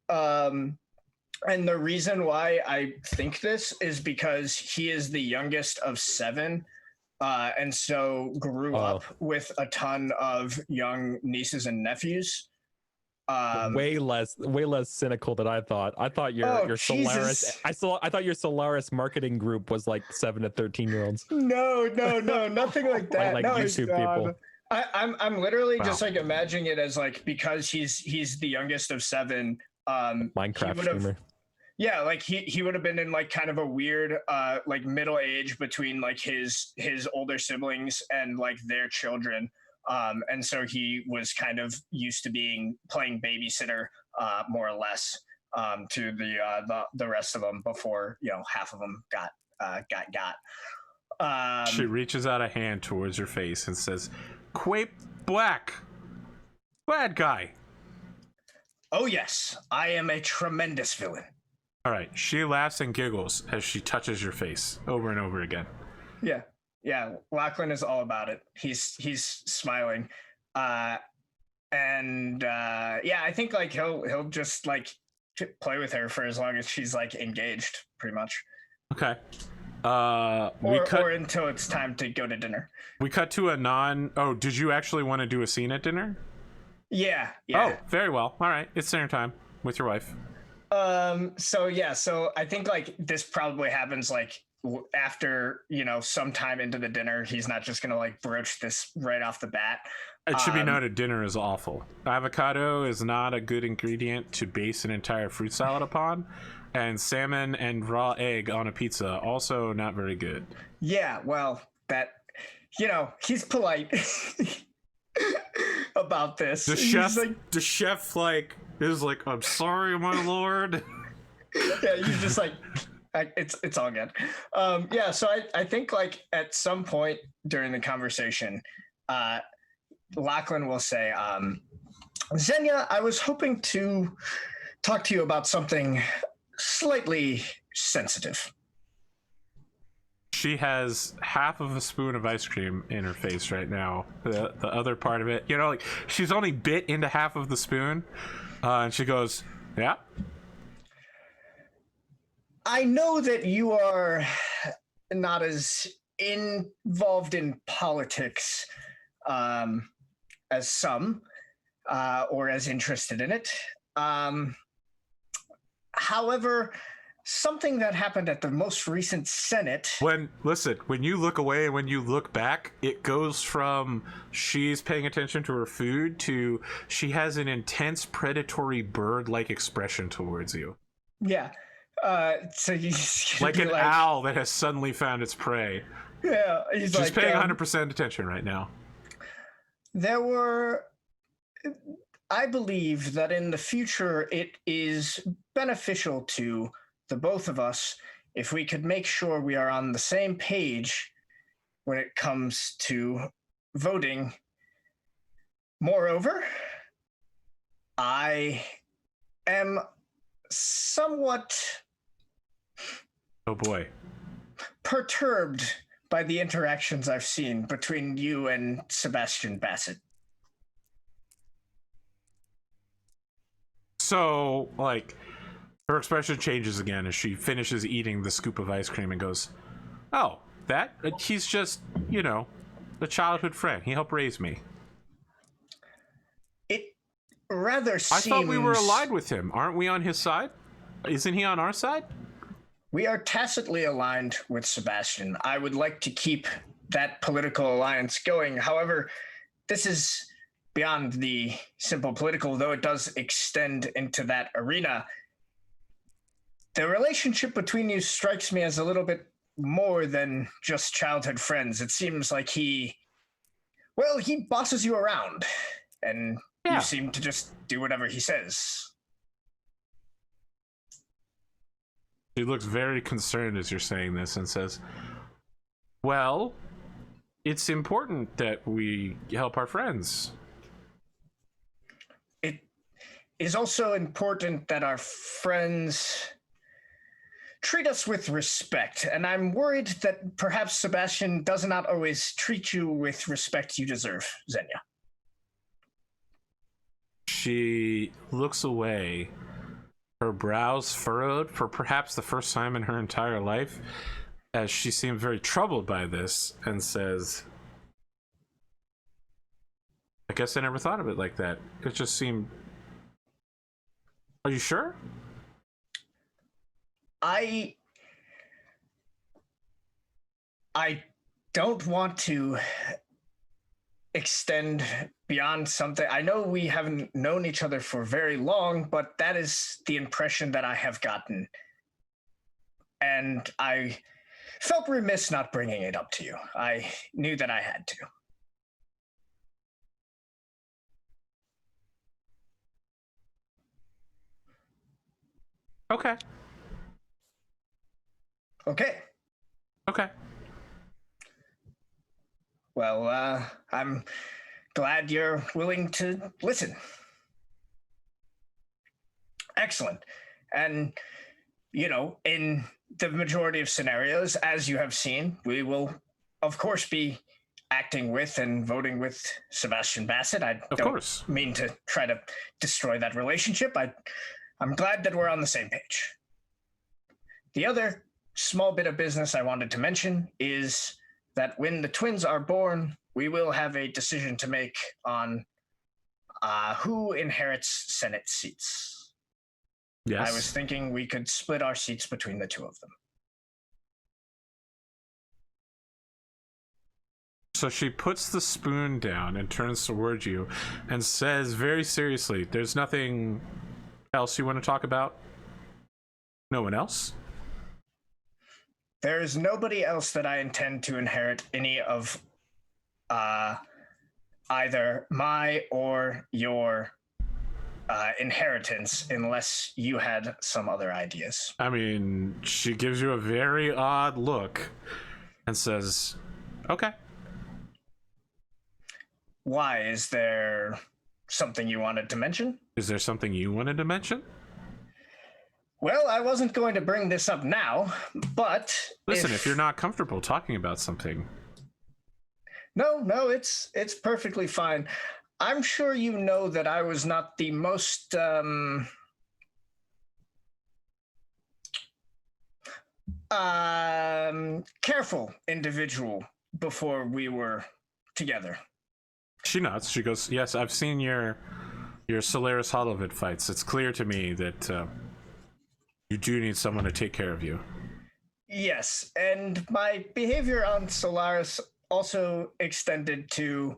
[SPEAKER 2] And the reason why I think this is because he is the youngest of 7, and so grew up with a ton of young nieces and nephews.
[SPEAKER 3] Way less cynical than I thought. I thought your Solaris. I thought your Solaris marketing group was like 7 to 13-year-olds.
[SPEAKER 2] No, nothing like that.
[SPEAKER 3] Like
[SPEAKER 2] no,
[SPEAKER 3] YouTube people.
[SPEAKER 2] I'm literally just like imagining it as like because he's the youngest of 7.
[SPEAKER 3] Minecraft streamer.
[SPEAKER 2] Yeah, like he would have been in like kind of a weird like middle age between like his older siblings and like their children. And so he was kind of used to playing babysitter more or less to the rest of them before, you know, half of them got.
[SPEAKER 1] She reaches out a hand towards your face and says, "Quape Black, bad guy."
[SPEAKER 2] Oh yes, I am a tremendous villain.
[SPEAKER 1] All right. She laughs and giggles as she touches your face over and over again.
[SPEAKER 2] Yeah. Lachlan is all about it. He's smiling, I think like he'll just like play with her for as long as she's like engaged, pretty much.
[SPEAKER 1] Okay.
[SPEAKER 2] Or until it's time to go to dinner.
[SPEAKER 1] We cut to a Oh, did you actually want to do a scene at dinner?
[SPEAKER 2] Yeah.
[SPEAKER 1] Oh, very well. All right. It's dinner time with your wife.
[SPEAKER 2] So I think like this probably happens like after, you know, sometime into the dinner. He's not just gonna like broach this right off the bat.
[SPEAKER 1] It should be noted, dinner is awful. Avocado is not a good ingredient to base an entire fruit salad upon, and salmon and raw egg on a pizza also not very good.
[SPEAKER 2] Yeah, well, that, you know, he's polite about this.
[SPEAKER 1] The chef is like, "I'm sorry, my lord."
[SPEAKER 2] Yeah, you're just like, it's all good. So I think like at some point during the conversation, Lachlan will say, "Xenia, I was hoping to talk to you about something slightly sensitive."
[SPEAKER 1] She has half of a spoon of ice cream in her face right now. The other part of it, you know, like she's only bit into half of the spoon, and she goes, "Yeah."
[SPEAKER 2] I know that you are not as involved in politics as some, or as interested in it. However, something that happened at the most recent Senate.
[SPEAKER 1] When you look away and when you look back, it goes from she's paying attention to her food to she has an intense predatory bird-like expression towards you.
[SPEAKER 2] Yeah. So he's
[SPEAKER 1] like an owl that has suddenly found its prey.
[SPEAKER 2] Yeah,
[SPEAKER 1] she's like, paying 100% attention right now.
[SPEAKER 2] I believe that in the future it is beneficial to the both of us if we could make sure we are on the same page when it comes to voting. Moreover, I am somewhat perturbed by the interactions I've seen between you and Sebastian Bassett.
[SPEAKER 1] So, like, her expression changes again as she finishes eating the scoop of ice cream and goes, "Oh, he's just, you know, a childhood friend. He helped raise me."
[SPEAKER 2] It rather seems...
[SPEAKER 1] I thought we were allied with him. Aren't we on his side? Isn't he on our side?
[SPEAKER 2] We are tacitly aligned with Sebastian. I would like to keep that political alliance going. However, this is beyond the simple political, though it does extend into that arena. The relationship between you strikes me as a little bit more than just childhood friends. It seems like he bosses you around, and you seem to just do whatever he says.
[SPEAKER 1] She looks very concerned as you're saying this and says, "Well, it's important that we help our friends."
[SPEAKER 2] It is also important that our friends treat us with respect, and I'm worried that perhaps Sebastian does not always treat you with respect you deserve, Xenia.
[SPEAKER 1] She looks away, her brows furrowed for perhaps the first time in her entire life, as she seemed very troubled by this, and says, I guess I never thought of it like that. It just seemed... Are you sure?
[SPEAKER 2] I don't want to extend beyond something. I know we haven't known each other for very long, but that is the impression that I have gotten. And I felt remiss not bringing it up to you. I knew that I had to.
[SPEAKER 1] Okay.
[SPEAKER 2] Okay. Well, I'm glad you're willing to listen. Excellent. And, you know, in the majority of scenarios, as you have seen, we will, of course, be acting with and voting with Sebastian Bassett. I don't mean to try to destroy that relationship. I'm glad that we're on the same page. The other small bit of business I wanted to mention is that when the twins are born, we will have a decision to make on who inherits Senate seats.
[SPEAKER 1] Yes.
[SPEAKER 2] I was thinking we could split our seats between the two of them.
[SPEAKER 1] So she puts the spoon down and turns towards you and says very seriously, there's nothing else you want to talk about? No one else?
[SPEAKER 2] There is nobody else that I intend to inherit any of either my or your inheritance unless you had some other ideas.
[SPEAKER 1] I mean, she gives you a very odd look and says, okay.
[SPEAKER 2] Why? Is there something you wanted to mention?
[SPEAKER 1] Is there something you wanted to mention?
[SPEAKER 2] Well, I wasn't going to bring this up now, but...
[SPEAKER 1] Listen, if you're not comfortable talking about something...
[SPEAKER 2] No, it's perfectly fine. I'm sure you know that I was not the most... careful individual before we were together.
[SPEAKER 1] She nods. She goes, yes, I've seen your Solaris Holovid fights. It's clear to me that you do need someone to take care of you.
[SPEAKER 2] Yes, and my behavior on Solaris also extended to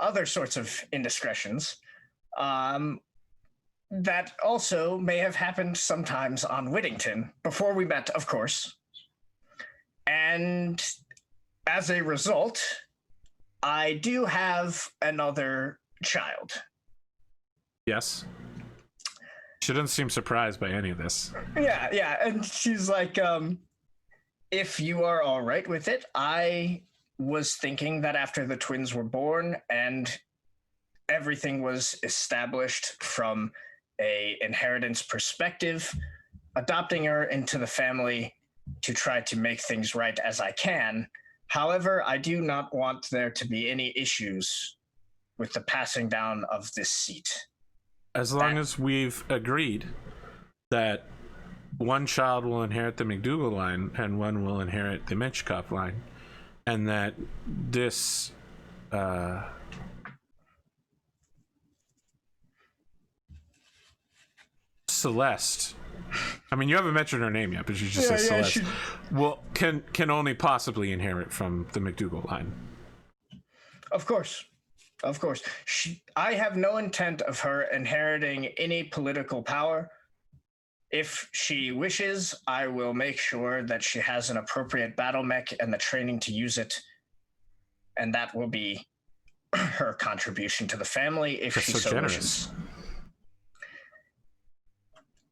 [SPEAKER 2] other sorts of indiscretions that also may have happened sometimes on Whittington, before we met, of course. And as a result, I do have another child.
[SPEAKER 1] Yes. She doesn't seem surprised by any of this.
[SPEAKER 2] Yeah, and she's like, if you are all right with it, I was thinking that after the twins were born and everything was established from a inheritance perspective, adopting her into the family to try to make things right as I can. However, I do not want there to be any issues with the passing down of this seat.
[SPEAKER 1] As long as we've agreed that one child will inherit the McDougal line and one will inherit the Menchikov line, and that this Celeste, I mean, you haven't mentioned her name yet, but you just said Celeste, well, can only possibly inherit from the McDougal line.
[SPEAKER 2] Of course. I have no intent of her inheriting any political power. If she wishes, I will make sure that she has an appropriate battle mech and the training to use it. And that will be her contribution to the family if she so wishes.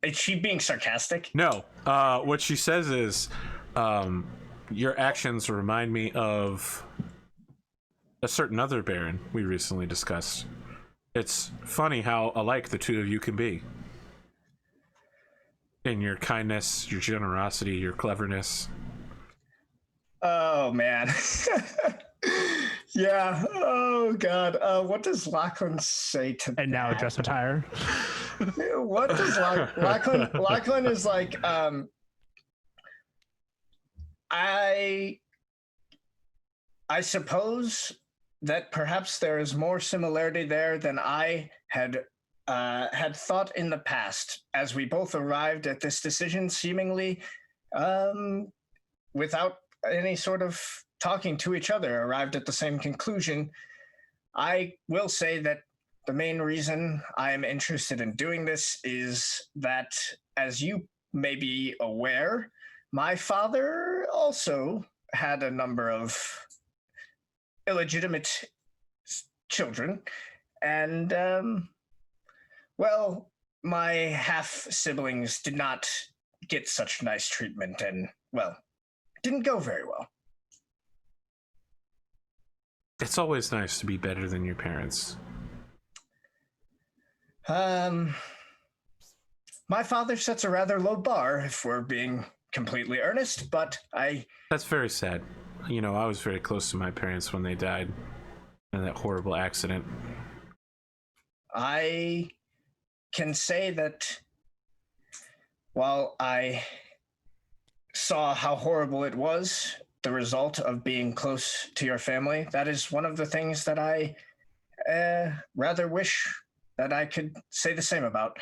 [SPEAKER 2] Is she being sarcastic?
[SPEAKER 1] No. What she says is, your actions remind me of a certain other Baron we recently discussed. It's funny how alike the two of you can be. in your kindness, your generosity, your cleverness.
[SPEAKER 2] Oh man. Yeah. Oh god. What does Lachlan say to
[SPEAKER 4] And now
[SPEAKER 2] that?
[SPEAKER 4] dress attire.
[SPEAKER 2] What does Lachlan is like, I suppose that perhaps there is more similarity there than I had thought in the past, as we both arrived at this decision seemingly without any sort of talking to each other, arrived at the same conclusion. I will say that the main reason I am interested in doing this is that, as you may be aware, my father also had a number of illegitimate children, and well, my half siblings did not get such nice treatment, and well, it didn't go very well.
[SPEAKER 1] It's always nice to be better than your parents.
[SPEAKER 2] My father sets a rather low bar, if we're being completely earnest, but
[SPEAKER 1] That's very sad. You know, I was very close to my parents when they died in that horrible accident.
[SPEAKER 2] I can say that while I saw how horrible it was, the result of being close to your family, that is one of the things that I rather wish that I could say the same about.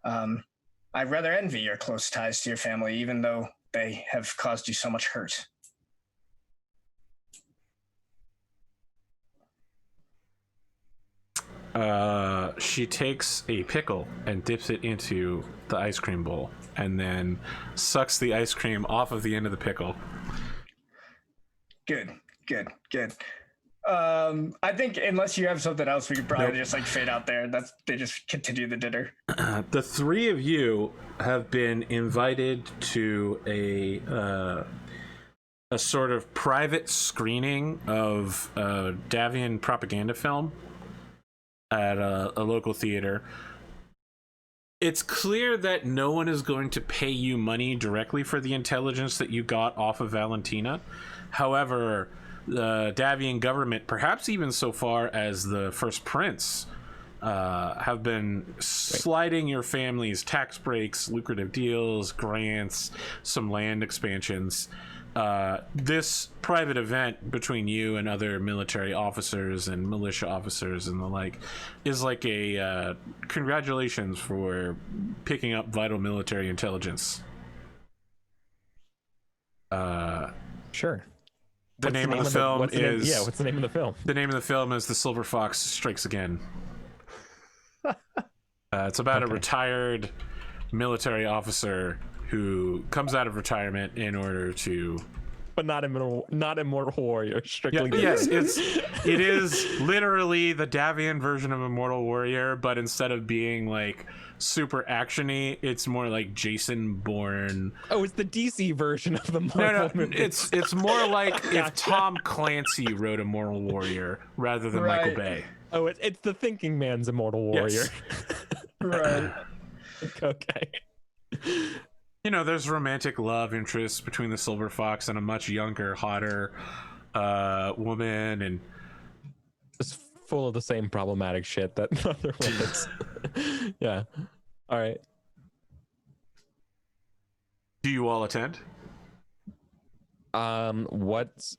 [SPEAKER 2] I rather envy your close ties to your family, even though they have caused you so much hurt.
[SPEAKER 1] She takes a pickle and dips it into the ice cream bowl and then sucks the ice cream off of the end of the pickle. Good.
[SPEAKER 2] I think unless you have something else, we could probably
[SPEAKER 1] Nope.
[SPEAKER 2] just like fade out there. They just continue the dinner.
[SPEAKER 1] The three of you have been invited to a sort of private screening of a Davian propaganda film at a local theater. It's clear that no one is going to pay you money directly for the intelligence that you got off of Valentina. However, the Davian government, perhaps even so far as the First Prince, have been sliding your family's tax breaks, lucrative deals, grants, some land expansions. This private event between you and other military officers and militia officers and the like is like a congratulations for picking up vital military intelligence.
[SPEAKER 3] Sure.
[SPEAKER 1] The name of the film is...
[SPEAKER 3] Yeah, what's the name of the film?
[SPEAKER 1] The name of the film is The Silver Fox Strikes Again. It's about a retired military officer who comes out of retirement in order to...
[SPEAKER 3] But not Immortal Warrior, strictly.
[SPEAKER 1] Yes, it is literally the Davian version of Immortal Warrior, but instead of being like super actiony, it's more like Jason Bourne.
[SPEAKER 3] Oh, it's the DC version of the Marvel movie.
[SPEAKER 1] It's more like if Tom Clancy wrote Immortal Warrior rather than Michael Bay.
[SPEAKER 3] Oh, it's the thinking man's Immortal Warrior.
[SPEAKER 1] Yes.
[SPEAKER 2] Right.
[SPEAKER 3] Okay.
[SPEAKER 1] You know, there's romantic love interest between the Silver Fox and a much younger, hotter woman, and
[SPEAKER 3] It's full of the same problematic shit that other ones. Yeah. All right.
[SPEAKER 1] do you all attend?
[SPEAKER 3] What's...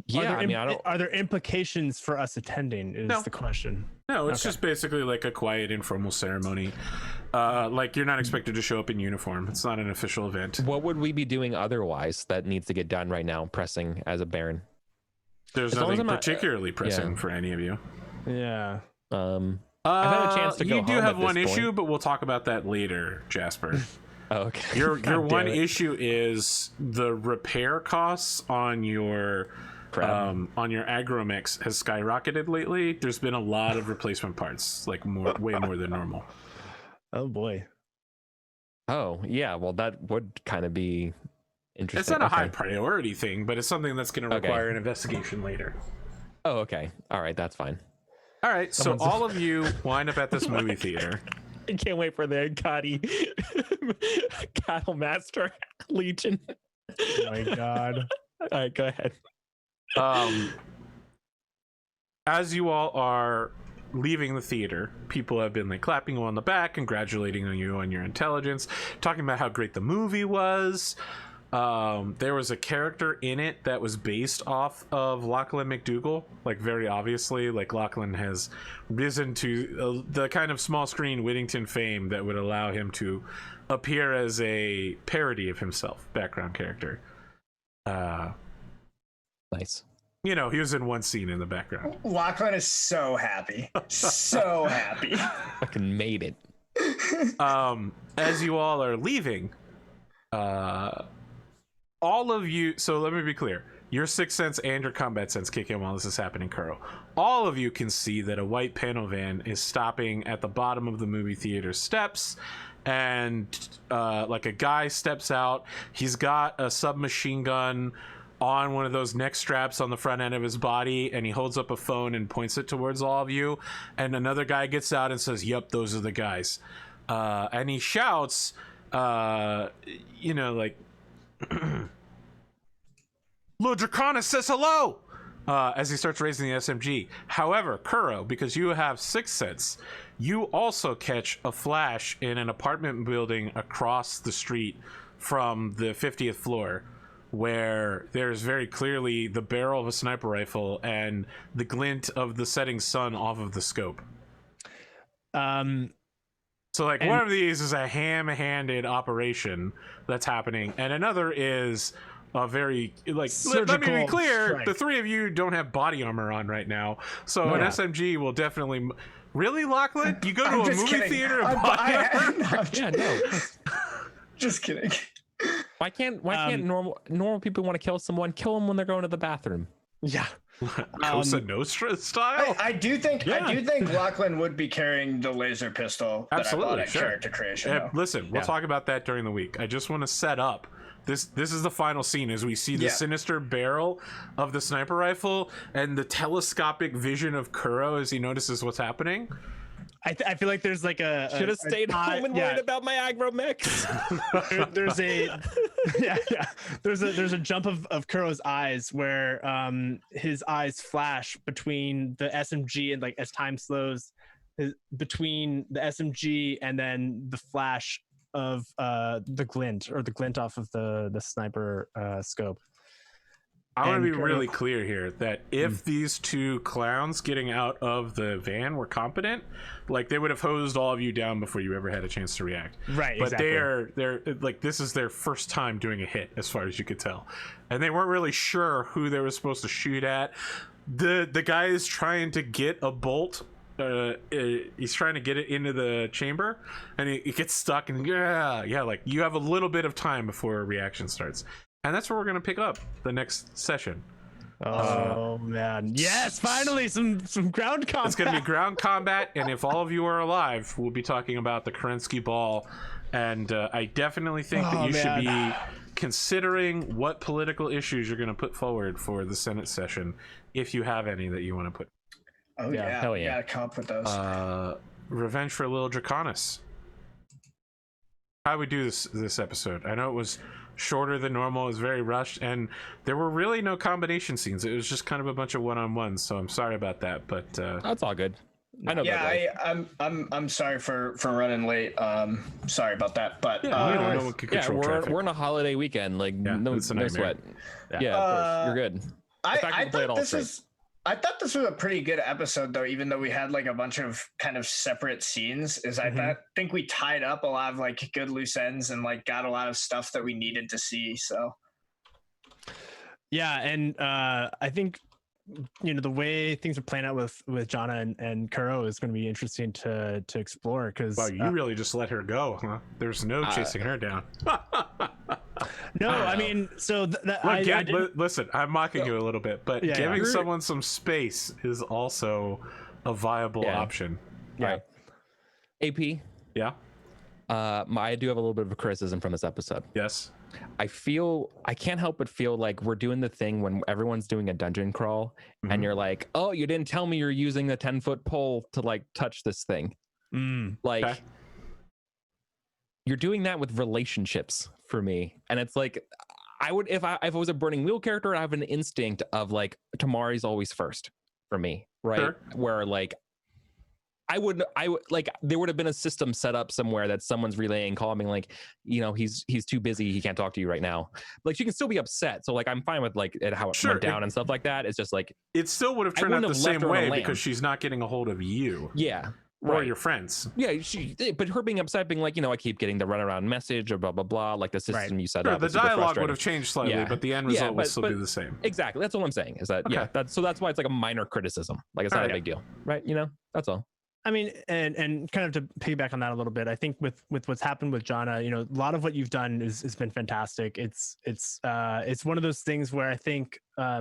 [SPEAKER 3] Yeah, I mean, I don't...
[SPEAKER 4] Are there implications for us attending? Is
[SPEAKER 1] No.
[SPEAKER 4] the question.
[SPEAKER 1] No, it's just basically like a quiet, informal ceremony. Like, you're not expected to show up in uniform. It's not an official event.
[SPEAKER 3] What would we be doing otherwise that needs to get done right now, pressing as a Baron?
[SPEAKER 1] There's
[SPEAKER 3] As long as
[SPEAKER 1] nothing
[SPEAKER 3] I'm not-
[SPEAKER 1] particularly pressing
[SPEAKER 3] yeah.
[SPEAKER 1] for any of you.
[SPEAKER 4] Yeah.
[SPEAKER 3] I've had a chance to go
[SPEAKER 1] You do
[SPEAKER 3] home
[SPEAKER 1] have
[SPEAKER 3] at
[SPEAKER 1] one
[SPEAKER 3] this
[SPEAKER 1] issue,
[SPEAKER 3] point.
[SPEAKER 1] but we'll talk about that later, Jasper.
[SPEAKER 3] Oh, okay.
[SPEAKER 1] Your
[SPEAKER 3] God
[SPEAKER 1] one
[SPEAKER 3] damn it.
[SPEAKER 1] issue is the repair costs on your agromechs has skyrocketed lately. There's been a lot of replacement parts, like way more than normal.
[SPEAKER 4] Oh boy.
[SPEAKER 3] Oh, yeah. Well, that would kind of be interesting.
[SPEAKER 1] It's not a
[SPEAKER 3] Okay.
[SPEAKER 1] high priority thing, but it's something that's going to
[SPEAKER 3] Okay.
[SPEAKER 1] require an investigation later.
[SPEAKER 3] Oh, okay. All right. That's fine.
[SPEAKER 1] All right, so
[SPEAKER 3] Someone's-
[SPEAKER 1] all of you wind up at this movie theater.
[SPEAKER 3] I can't wait for the Gotti Battlemaster Legion.
[SPEAKER 4] Oh my god.
[SPEAKER 3] All right, go ahead.
[SPEAKER 1] As you all are leaving the theater, people have been like clapping you on the back, congratulating you on your intelligence, talking about how great the movie was. There was a character in it that was based off of Lachlan McDougall, like very obviously. Like Lachlan has risen to the kind of small screen Whittington fame that would allow him to appear as a parody of himself, background character.
[SPEAKER 3] Nice.
[SPEAKER 1] You know, he was in one scene in the background.
[SPEAKER 2] Lachlan is so happy. So happy.
[SPEAKER 3] Fucking made it.
[SPEAKER 1] As you all are leaving, all of you, so let me be clear, your sixth sense and your combat sense kick in while this is happening, Kuro. All of you can see that a white panel van is stopping at the bottom of the movie theater steps, and like a guy steps out. He's got a submachine gun on one of those neck straps on the front end of his body, and he holds up a phone and points it towards all of you, and another guy gets out and says, "Yep, those are the guys," and he shouts, you know, like Lord Draconis says hello, as he starts raising the SMG. However, Kuro, because you have sixth sense, you also catch a flash in an apartment building across the street from the 50th floor, where there's very clearly the barrel of a sniper rifle and the glint of the setting sun off of the scope. So like one of these is a ham-handed operation that's happening, and another is a very like let me be clear,
[SPEAKER 4] strike.
[SPEAKER 1] The three of you don't have body armor on right now, so an SMG will definitely. Really, Lachlan? You go to a movie theater and body armor?
[SPEAKER 3] Yeah, no.
[SPEAKER 2] Just kidding.
[SPEAKER 3] Why can't normal people want to kill someone? Kill them when they're going to the bathroom.
[SPEAKER 4] Yeah.
[SPEAKER 1] Cosa Nostra style?
[SPEAKER 2] I do think Lachlan would be carrying the laser pistol that I bought at character creation.
[SPEAKER 1] Listen, we'll talk about that during the week. I just want to set up this is the final scene as we see the sinister barrel of the sniper rifle and the telescopic vision of Kuro as he notices what's happening.
[SPEAKER 4] I feel like there's like a
[SPEAKER 3] should have stayed home and worried about my aggro mechs.
[SPEAKER 4] There's a there's a jump of Kuro's eyes where his eyes flash between the SMG and like as time slows, between the SMG and then the flash of the glint off of the sniper scope.
[SPEAKER 1] I want to be really clear here that if these two clowns getting out of the van were competent, like they would have hosed all of you down before you ever had a chance to react.
[SPEAKER 4] Right.
[SPEAKER 1] But
[SPEAKER 4] exactly.
[SPEAKER 1] they're like, this is their first time doing a hit, as far as you could tell, and they weren't really sure who they were supposed to shoot at. The guy is trying to get a bolt. He's trying to get it into the chamber, and it gets stuck. And like you have a little bit of time before a reaction starts. And that's where we're going to pick up the next session.
[SPEAKER 4] Oh, man. Yes, finally, some ground combat.
[SPEAKER 1] It's going to be ground combat, and if all of you are alive, we'll be talking about the Kerensky Ball. And I definitely think that you should be considering what political issues you're going to put forward for the Senate session, if you have any that you want to put.
[SPEAKER 2] Oh, yeah. Hell yeah. Comp with those.
[SPEAKER 1] Revenge for Lil Draconis. How we do this episode? I know it was shorter than normal. It was very rushed, and there were really no combination scenes. It was just kind of a bunch of one-on-ones, so I'm sorry about that, but
[SPEAKER 3] that's all good. I know.
[SPEAKER 2] I'm sorry for running late. Sorry about that, but
[SPEAKER 1] no one can control traffic.
[SPEAKER 3] We're in a holiday weekend, like no sweat. Yeah, of course, you're good.
[SPEAKER 2] I thought this was a pretty good episode, though, even though we had like a bunch of kind of separate scenes. I think we tied up a lot of like good loose ends and like got a lot of stuff that we needed to see. So,
[SPEAKER 4] yeah, and I think the way things are playing out with Jana and Kuro is going to be interesting to explore. Because
[SPEAKER 1] wow, you really just let her go, huh? There's no chasing her down.
[SPEAKER 4] No, I mean, so
[SPEAKER 1] listen, I'm mocking you a little bit, but giving someone some space is also a viable option.
[SPEAKER 3] Right. AP.
[SPEAKER 1] Yeah.
[SPEAKER 3] I do have a little bit of a criticism from this episode.
[SPEAKER 1] Yes.
[SPEAKER 3] I can't help but feel like we're doing the thing when everyone's doing a dungeon crawl and you're like, oh, you didn't tell me you're using the 10-foot pole to like touch this thing. you're doing that with relationships for me, and it's like I would if I was a Burning Wheel character, I have an instinct of like Tamari's always first for me, right?
[SPEAKER 1] Sure.
[SPEAKER 3] Where like I would like there would have been a system set up somewhere that someone's relaying, calling like, you know, he's too busy, he can't talk to you right now. Like she can still be upset, so like I'm fine with like how it went down and stuff like that. It's just like
[SPEAKER 1] it still would have turned out the same way because she's not getting a hold of you.
[SPEAKER 3] Yeah.
[SPEAKER 1] Or your friends.
[SPEAKER 3] Yeah, but her being upset, being like, you know, I keep getting the runaround message or blah blah blah, like the system you set up.
[SPEAKER 1] The dialogue would have changed slightly, but the end result would still be the same.
[SPEAKER 3] Exactly, that's all I'm saying. Is that that's why it's like a minor criticism. Like it's not a big deal, right? You know, that's all.
[SPEAKER 4] I mean, and kind of to piggyback on that a little bit, I think with what's happened with Jana, you know, a lot of what you've done has been fantastic. It's one of those things where I think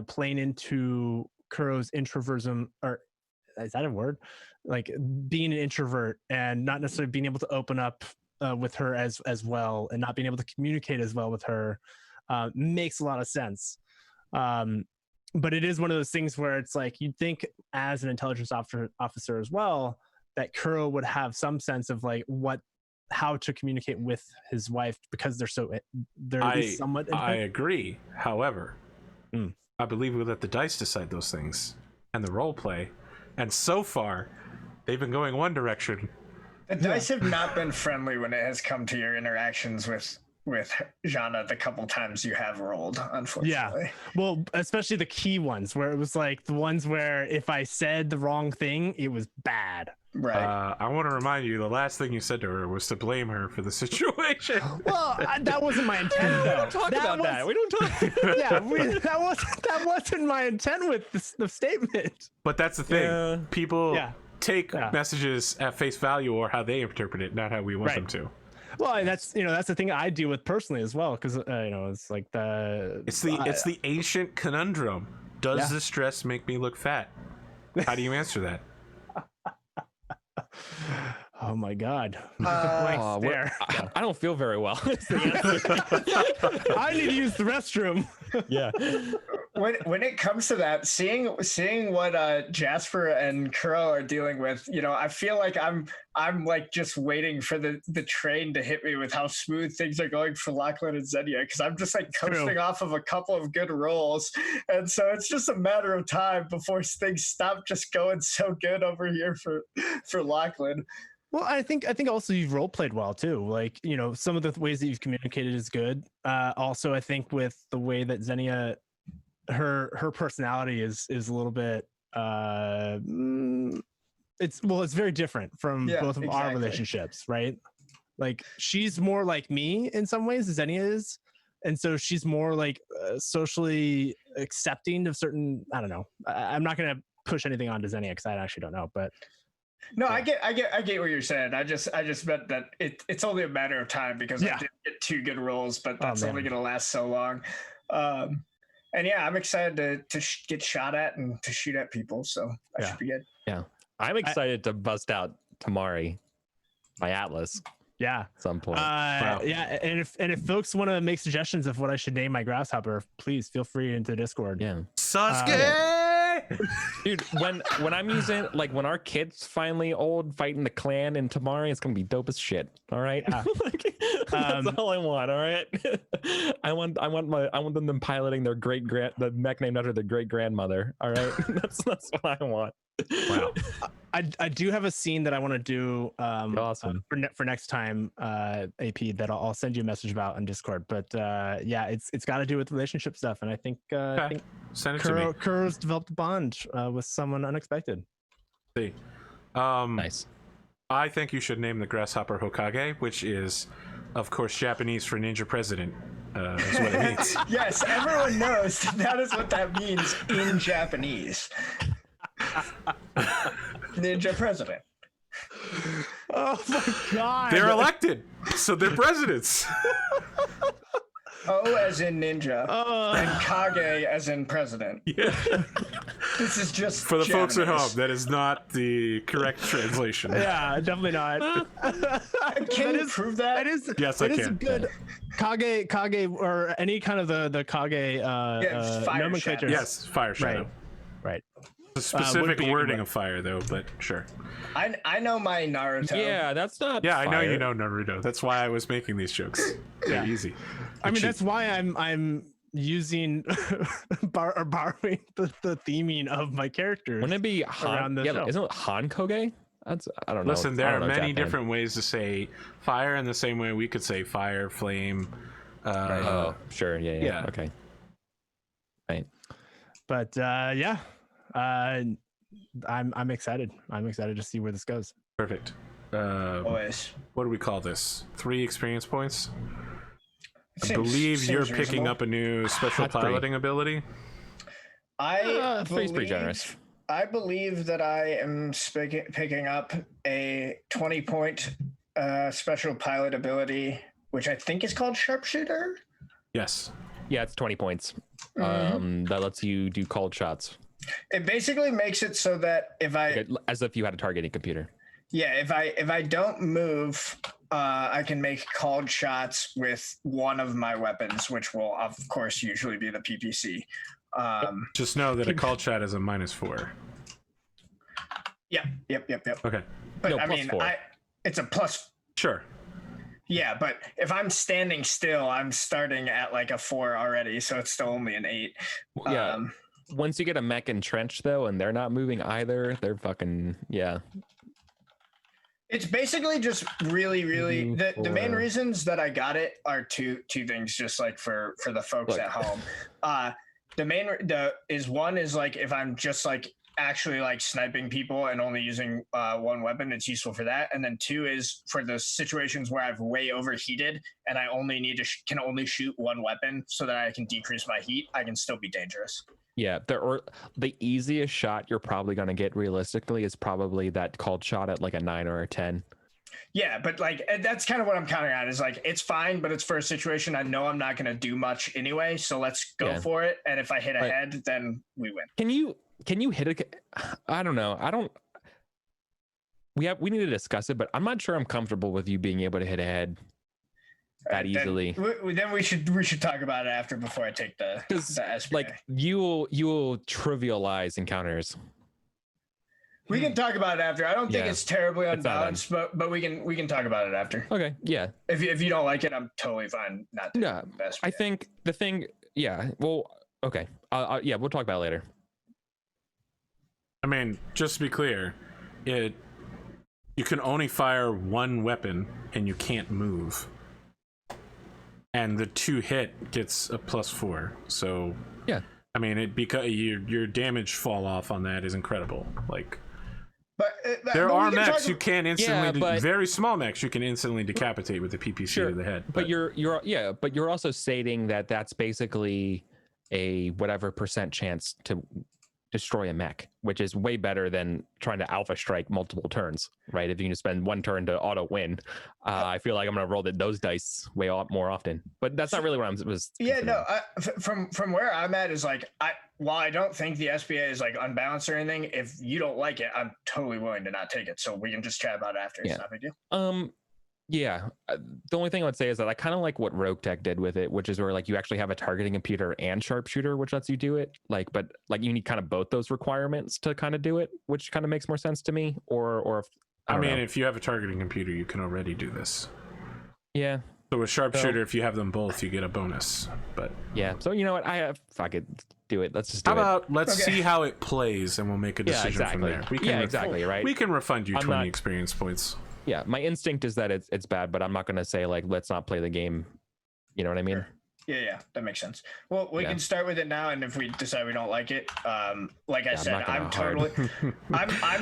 [SPEAKER 4] playing into Kuro's introversion, or is that a word? Like being an introvert and not necessarily being able to open up with her as well, and not being able to communicate as well with her makes a lot of sense. But it is one of those things where it's like you'd think as an intelligence officer as well that Kuro would have some sense of like how to communicate with his wife because they're somewhat independent.
[SPEAKER 1] I agree. However, I believe we let the dice decide those things and the role play, and so far they've been going one direction.
[SPEAKER 2] The dice have not been friendly when it has come to your interactions with Jana the couple times you have rolled, unfortunately.
[SPEAKER 4] Yeah, well, especially the key ones where it was like the ones where if I said the wrong thing, it was bad.
[SPEAKER 2] Right.
[SPEAKER 1] I want to remind you, the last thing you said to her was to blame her for the situation.
[SPEAKER 4] Well, that wasn't my intent, though.
[SPEAKER 3] We don't talk about that. We don't talk.
[SPEAKER 4] Yeah, that wasn't my intent with the statement.
[SPEAKER 1] But that's the thing.
[SPEAKER 3] Yeah.
[SPEAKER 1] People take messages at face value or how they interpret it, not how we want them to.
[SPEAKER 4] Well, and that's the thing I deal with personally as well, because it's like it's
[SPEAKER 1] the ancient conundrum. Does this dress make me look fat? How do you answer that?
[SPEAKER 4] Oh my God!
[SPEAKER 3] I don't feel very well.
[SPEAKER 4] I need to use the restroom.
[SPEAKER 3] Yeah.
[SPEAKER 2] When it comes to that, seeing what Jasper and Kuro are dealing with, you know, I feel like I'm like just waiting for the train to hit me with how smooth things are going for Lachlan and Xenia, because I'm just like coasting off of a couple of good rolls, and so it's just a matter of time before things stop just going so good over here for Lachlan.
[SPEAKER 4] Well, I think also you've role played well too. Like, you know, some of the ways that you've communicated is good. Also, I think with the way that Xenia, her personality is a little bit it's very different from both of our relationships, right? Like she's more like me in some ways, Xenia is, and so she's more like socially accepting of certain. I don't know. I'm not gonna push anything onto Xenia because I actually don't know, but.
[SPEAKER 2] No, I get what you're saying. I just meant that it's only a matter of time because I did get 2 good rolls, but that's only going to last so long. And yeah, I'm excited to get shot at and to shoot at people, so that should be good.
[SPEAKER 3] Yeah, I'm excited to bust out Tamari by Atlas.
[SPEAKER 4] Yeah,
[SPEAKER 3] at some point.
[SPEAKER 4] Wow. Yeah, and if folks want to make suggestions of what I should name my grasshopper, please feel free into Discord.
[SPEAKER 3] Yeah,
[SPEAKER 1] Sasuke.
[SPEAKER 3] Dude, when I'm using, like, when our kid's finally old fighting the clan in Tamari, it's gonna be dope as shit. All right, that's all I want. All right, I want them piloting their the mech named after their great grandmother. All right, that's what I want.
[SPEAKER 1] Wow.
[SPEAKER 4] I do have a scene that I want to do
[SPEAKER 3] awesome
[SPEAKER 4] for next time, AP, that I'll send you a message about on Discord. But yeah, it's got to do with relationship stuff, and I think
[SPEAKER 1] send it to me.
[SPEAKER 4] Kuro's developed a bond with someone unexpected.
[SPEAKER 1] See,
[SPEAKER 3] nice.
[SPEAKER 1] I think you should name the grasshopper Hokage, which is, of course, Japanese for ninja president. Is what it means.
[SPEAKER 2] Yes, everyone knows that is what that means in Japanese. Ninja president.
[SPEAKER 4] Oh my God!
[SPEAKER 1] They're elected, so they're presidents.
[SPEAKER 2] O as in ninja, and Kage as in president.
[SPEAKER 1] Yeah.
[SPEAKER 2] This is just
[SPEAKER 1] for the
[SPEAKER 2] Japanese.
[SPEAKER 1] folks at home. That is not the correct translation.
[SPEAKER 4] Yeah, definitely not.
[SPEAKER 2] Can you prove that?
[SPEAKER 4] That is,
[SPEAKER 1] yes, I can.
[SPEAKER 4] Is good. Kage, or any kind of the Kage
[SPEAKER 2] fire
[SPEAKER 4] nomenclature.
[SPEAKER 1] Yes, fire shadow.
[SPEAKER 4] Right.
[SPEAKER 1] The specific
[SPEAKER 4] be
[SPEAKER 1] wording
[SPEAKER 4] anyway.
[SPEAKER 1] of fire, though, but sure.
[SPEAKER 2] I know my Naruto.
[SPEAKER 3] Yeah, that's not.
[SPEAKER 1] Yeah, I know you
[SPEAKER 3] fire.
[SPEAKER 1] know Naruto. That's why I was making these jokes. They're easy.
[SPEAKER 4] I mean,
[SPEAKER 1] Cheap.
[SPEAKER 4] that's why I'm using borrowing the theming of my characters.
[SPEAKER 3] Wouldn't it be
[SPEAKER 4] around
[SPEAKER 3] Han?
[SPEAKER 4] the
[SPEAKER 3] Yeah,
[SPEAKER 4] show.
[SPEAKER 3] isn't it Hankoge? That's I don't know.
[SPEAKER 1] Listen,
[SPEAKER 3] I
[SPEAKER 1] there
[SPEAKER 3] don't
[SPEAKER 1] are
[SPEAKER 3] know
[SPEAKER 1] many
[SPEAKER 3] Japan.
[SPEAKER 1] different ways to say fire in the same way we could say fire, flame.
[SPEAKER 3] Oh, sure. Yeah.
[SPEAKER 1] yeah.
[SPEAKER 3] Okay. Right.
[SPEAKER 4] But I'm excited. I'm excited to see where this goes.
[SPEAKER 1] Perfect.
[SPEAKER 2] Always.
[SPEAKER 1] What do we call this? 3 experience points? I
[SPEAKER 2] Seems-
[SPEAKER 1] believe
[SPEAKER 2] seems
[SPEAKER 1] you're picking
[SPEAKER 2] reasonable.
[SPEAKER 1] up a new special
[SPEAKER 3] That's 3.
[SPEAKER 1] piloting ability.
[SPEAKER 2] I
[SPEAKER 3] 3's pretty generous.
[SPEAKER 2] I believe that I am picking up a 20-point special pilot ability, which I think is called Sharpshooter.
[SPEAKER 1] Yes.
[SPEAKER 3] Yeah, it's 20 points.
[SPEAKER 2] Mm-hmm.
[SPEAKER 3] That lets you do called shots.
[SPEAKER 2] It basically makes it so that if I
[SPEAKER 3] As if you had a targeting computer.
[SPEAKER 2] if I don't move, I can make called shots with one of my weapons, which will of course usually be the PPC.
[SPEAKER 1] Just know that a call shot is a -4.
[SPEAKER 2] Yep.
[SPEAKER 1] Okay.
[SPEAKER 2] But
[SPEAKER 3] No,
[SPEAKER 2] I
[SPEAKER 3] plus
[SPEAKER 2] mean,
[SPEAKER 3] 4.
[SPEAKER 2] it's a plus.
[SPEAKER 1] Sure.
[SPEAKER 2] Yeah, but if I'm standing still, I'm starting at like a 4 already, so it's still only an 8.
[SPEAKER 3] Yeah. Once you get a mech entrenched though, and they're not moving either, they're fucking
[SPEAKER 2] It's basically just really the main
[SPEAKER 3] Four.
[SPEAKER 2] reasons that I got it are two things, just like for the folks
[SPEAKER 3] Look.
[SPEAKER 2] at home. One is like if I'm just like actually like sniping people and only using one weapon, it's useful for that. And then 2 is for the situations where I've way overheated and I only need to can only shoot one weapon so that I can decrease my heat. I can still be dangerous.
[SPEAKER 3] Yeah, the easiest shot you're probably gonna get realistically is probably that called shot at like a 9 or a 10.
[SPEAKER 2] Yeah, but like that's kind of what I'm counting on is like it's fine, but it's for a situation I know I'm not going to do much anyway. So let's go for it. And if I hit
[SPEAKER 3] Right.
[SPEAKER 2] ahead, then we win.
[SPEAKER 3] Can you hit it? I don't know. We need to discuss it, but I'm not sure I'm comfortable with you being able to hit ahead that easily.
[SPEAKER 2] Then we should talk about it after before I take the SPA.
[SPEAKER 3] Like you will trivialize encounters.
[SPEAKER 2] We can talk about it after. I don't think
[SPEAKER 3] Yeah.
[SPEAKER 2] it's terribly
[SPEAKER 3] It's not
[SPEAKER 2] unbalanced, but we can talk about it after.
[SPEAKER 3] Okay, yeah.
[SPEAKER 2] If you don't like it, I'm totally fine not to.
[SPEAKER 3] Yeah, I think the thing, yeah. Well, okay. Yeah, we'll talk about it later.
[SPEAKER 1] I mean, just to be clear, you can only fire one weapon and you can't move. And the 2 hit gets a +4. So
[SPEAKER 3] yeah,
[SPEAKER 1] I mean, because your damage fall off on that is incredible. Like, there are mechs you can instantly, very small mechs you can instantly decapitate with the PPC to the head.
[SPEAKER 3] But you're also stating that that's basically a whatever % chance to destroy a mech, which is way better than trying to alpha strike multiple turns, right? If you can just spend 1 turn to auto win, I feel like I'm gonna roll those dice way more often. But that's not really what I was.
[SPEAKER 2] Yeah, no. From where I'm at is like while I don't think the SPA is like unbalanced or anything, if you don't like it, I'm totally willing to not take it. So we can just chat about it after. It's not a big deal.
[SPEAKER 3] Yeah, the only thing I would say is that I kind of like what Rogue Tech did with it, which is where like you actually have a targeting computer and sharpshooter, which lets you do it. Like, but like you need kind of both those requirements to kind of do it, which kind of makes more sense to me. Or if
[SPEAKER 1] I mean, if you have a targeting computer, you can already do this.
[SPEAKER 3] Yeah.
[SPEAKER 1] So with sharpshooter, if you have them both, you get a bonus. But
[SPEAKER 3] yeah, so you know what? Fuck it, do it. Let's just do
[SPEAKER 1] let's see how it plays, and we'll make a decision from there. We can
[SPEAKER 3] exactly. Right.
[SPEAKER 1] We can refund you 20 experience points.
[SPEAKER 3] Yeah, my instinct is that it's bad, but I'm not going to say like let's not play the game. You know what I mean?
[SPEAKER 2] Yeah, that makes sense. Well, we can start with it now, and if we decide we don't like it, like I said, I'm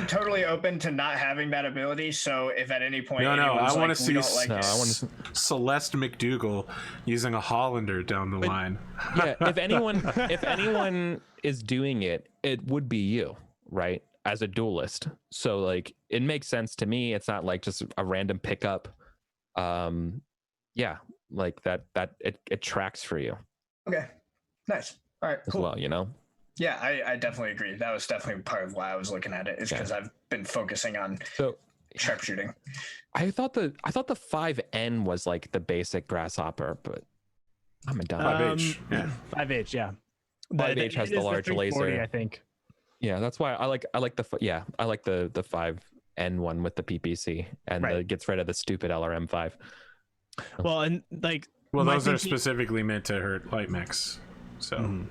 [SPEAKER 2] totally open to not having that ability. So if at any point,
[SPEAKER 1] I want to see Celeste McDougal using a Hollander down the line.
[SPEAKER 3] Yeah, if anyone is doing it, it would be you, right? As a duelist. So like it makes sense to me. It's not like just a random pickup. Yeah, like that it tracks for you.
[SPEAKER 2] Okay, nice. All right, cool.
[SPEAKER 3] As well, you know.
[SPEAKER 2] Yeah, I definitely agree. That was definitely part of why I was looking at it, is because I've been focusing on sharpshooting.
[SPEAKER 3] I thought the 5N was like the basic grasshopper, but I'm a dumb
[SPEAKER 1] 5H. Yeah.
[SPEAKER 4] 5H, yeah.
[SPEAKER 3] 5H has the large laser,
[SPEAKER 4] I think.
[SPEAKER 3] Yeah, that's why I like the 5N one with the PPC and
[SPEAKER 4] Right.
[SPEAKER 3] it gets rid of the stupid LRM5.
[SPEAKER 4] Well, and like,
[SPEAKER 1] Well,
[SPEAKER 4] my
[SPEAKER 1] those are
[SPEAKER 4] thinking-
[SPEAKER 1] specifically meant to hurt light mechs. So
[SPEAKER 4] Mhm.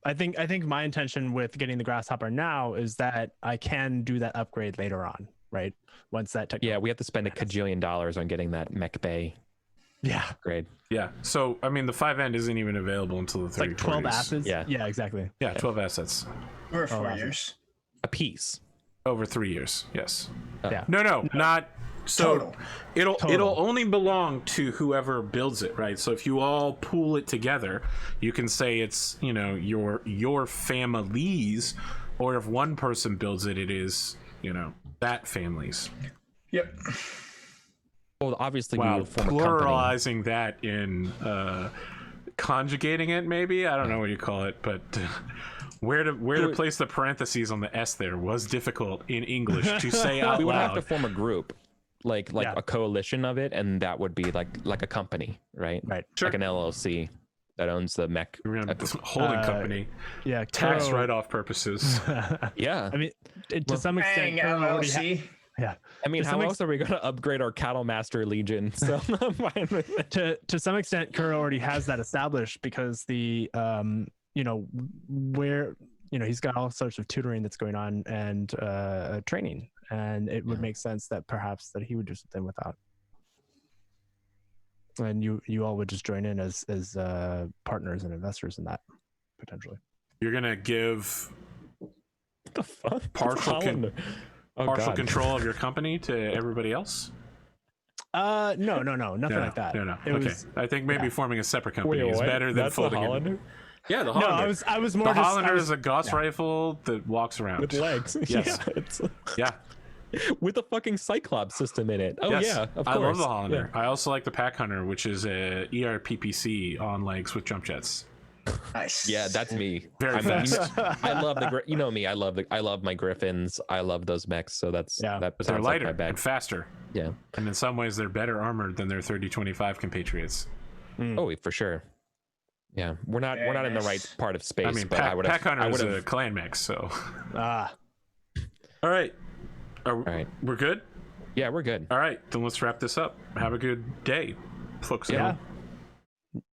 [SPEAKER 4] I think my intention with getting the grasshopper now is that I can do that upgrade later on, right? Once that technology.
[SPEAKER 3] Yeah, we have to spend a cajillion dollars on getting that mech bay
[SPEAKER 4] Yeah.
[SPEAKER 3] upgrade.
[SPEAKER 1] yeah. So I mean, the 5N isn't even available until the
[SPEAKER 4] It's like 12
[SPEAKER 1] 3040s.
[SPEAKER 4] asses.
[SPEAKER 3] Yeah.
[SPEAKER 4] Yeah, exactly.
[SPEAKER 1] Yeah, 12 assets
[SPEAKER 2] Or 4
[SPEAKER 4] awesome.
[SPEAKER 2] years.
[SPEAKER 3] A piece.
[SPEAKER 1] over 3 years. Yes.
[SPEAKER 4] Yeah.
[SPEAKER 1] No, not so.
[SPEAKER 2] Total.
[SPEAKER 1] It'll only belong to whoever builds it, right? So if you all pool it together, you can say it's your family's, or if one person builds it, it is that family's.
[SPEAKER 2] Yep.
[SPEAKER 3] Well, obviously we
[SPEAKER 1] Wow,
[SPEAKER 3] would form a company.
[SPEAKER 1] pluralizing that in conjugating it, maybe I don't know what you call it, but. Where to place the parentheses on the S there was difficult in English to say out
[SPEAKER 3] We would have
[SPEAKER 1] loud.
[SPEAKER 3] to form a group, like
[SPEAKER 4] Yeah.
[SPEAKER 3] a coalition of it, and that would be like a company, right?
[SPEAKER 4] Right.
[SPEAKER 1] Sure.
[SPEAKER 3] Like an LLC that owns the mech.
[SPEAKER 1] We're gonna holding company,
[SPEAKER 4] Yeah.
[SPEAKER 1] tax
[SPEAKER 4] Kuro-
[SPEAKER 1] write-off purposes.
[SPEAKER 3] Yeah.
[SPEAKER 4] I mean, to some extent,
[SPEAKER 2] Bang,
[SPEAKER 4] Kuro already
[SPEAKER 2] LLC.
[SPEAKER 4] yeah.
[SPEAKER 3] I mean,
[SPEAKER 4] to
[SPEAKER 3] how
[SPEAKER 4] some
[SPEAKER 3] else are we going to upgrade our Cattle Master Legion? So I'm fine with it.
[SPEAKER 4] To some extent, Kuro already has that established because the where he's got all sorts of tutoring that's going on and training, and it would make sense that perhaps that he would do something with that, and you all would just join in as partners and investors in that potentially.
[SPEAKER 1] You're gonna give
[SPEAKER 3] What the fuck?
[SPEAKER 1] Partial con-
[SPEAKER 3] Hollander. Oh,
[SPEAKER 1] partial
[SPEAKER 3] God.
[SPEAKER 1] control of your company to everybody else.
[SPEAKER 4] No, nothing like that.
[SPEAKER 1] No.
[SPEAKER 4] It
[SPEAKER 1] Okay,
[SPEAKER 4] was,
[SPEAKER 1] I think maybe
[SPEAKER 4] yeah.
[SPEAKER 1] forming a separate company
[SPEAKER 3] Wait,
[SPEAKER 1] is
[SPEAKER 3] what?
[SPEAKER 1] better than
[SPEAKER 3] That's the
[SPEAKER 1] folding it.
[SPEAKER 3] Hollander
[SPEAKER 1] Yeah, the
[SPEAKER 4] no,
[SPEAKER 1] Hollander.
[SPEAKER 4] I was more
[SPEAKER 1] the
[SPEAKER 4] just,
[SPEAKER 1] Hollander
[SPEAKER 4] I was,
[SPEAKER 1] is a Gauss rifle that walks around.
[SPEAKER 3] with legs.
[SPEAKER 1] Yes.
[SPEAKER 3] Yeah, it's,
[SPEAKER 1] Yeah.
[SPEAKER 3] with a fucking Cyclops system in it. Oh
[SPEAKER 1] Yes.
[SPEAKER 3] yeah, of
[SPEAKER 1] I
[SPEAKER 3] course.
[SPEAKER 1] love the Hollander. I also like the Pack Hunter, which is a ERPPC on legs with jump jets.
[SPEAKER 2] Nice.
[SPEAKER 3] Yeah, that's me.
[SPEAKER 1] Very fast.
[SPEAKER 3] I love me. I love my Griffins. I love those mechs. So that
[SPEAKER 1] But they're
[SPEAKER 3] sounds like
[SPEAKER 1] lighter
[SPEAKER 3] my bag.
[SPEAKER 1] and faster.
[SPEAKER 3] Yeah.
[SPEAKER 1] And in some ways, they're better armored than their 3025 compatriots.
[SPEAKER 3] Oh, for sure. Yeah, we're not in the right part of space.
[SPEAKER 1] I mean,
[SPEAKER 3] but I would have.
[SPEAKER 1] Pack Hunter
[SPEAKER 3] I
[SPEAKER 1] is
[SPEAKER 3] would
[SPEAKER 1] a
[SPEAKER 3] have.
[SPEAKER 1] clan mech, so.
[SPEAKER 4] ah,
[SPEAKER 1] All right.
[SPEAKER 3] All right.
[SPEAKER 1] We're good?
[SPEAKER 3] Yeah, we're good.
[SPEAKER 1] All right. Then let's wrap this up. Have a good day, folks. at
[SPEAKER 3] Yeah.
[SPEAKER 1] home.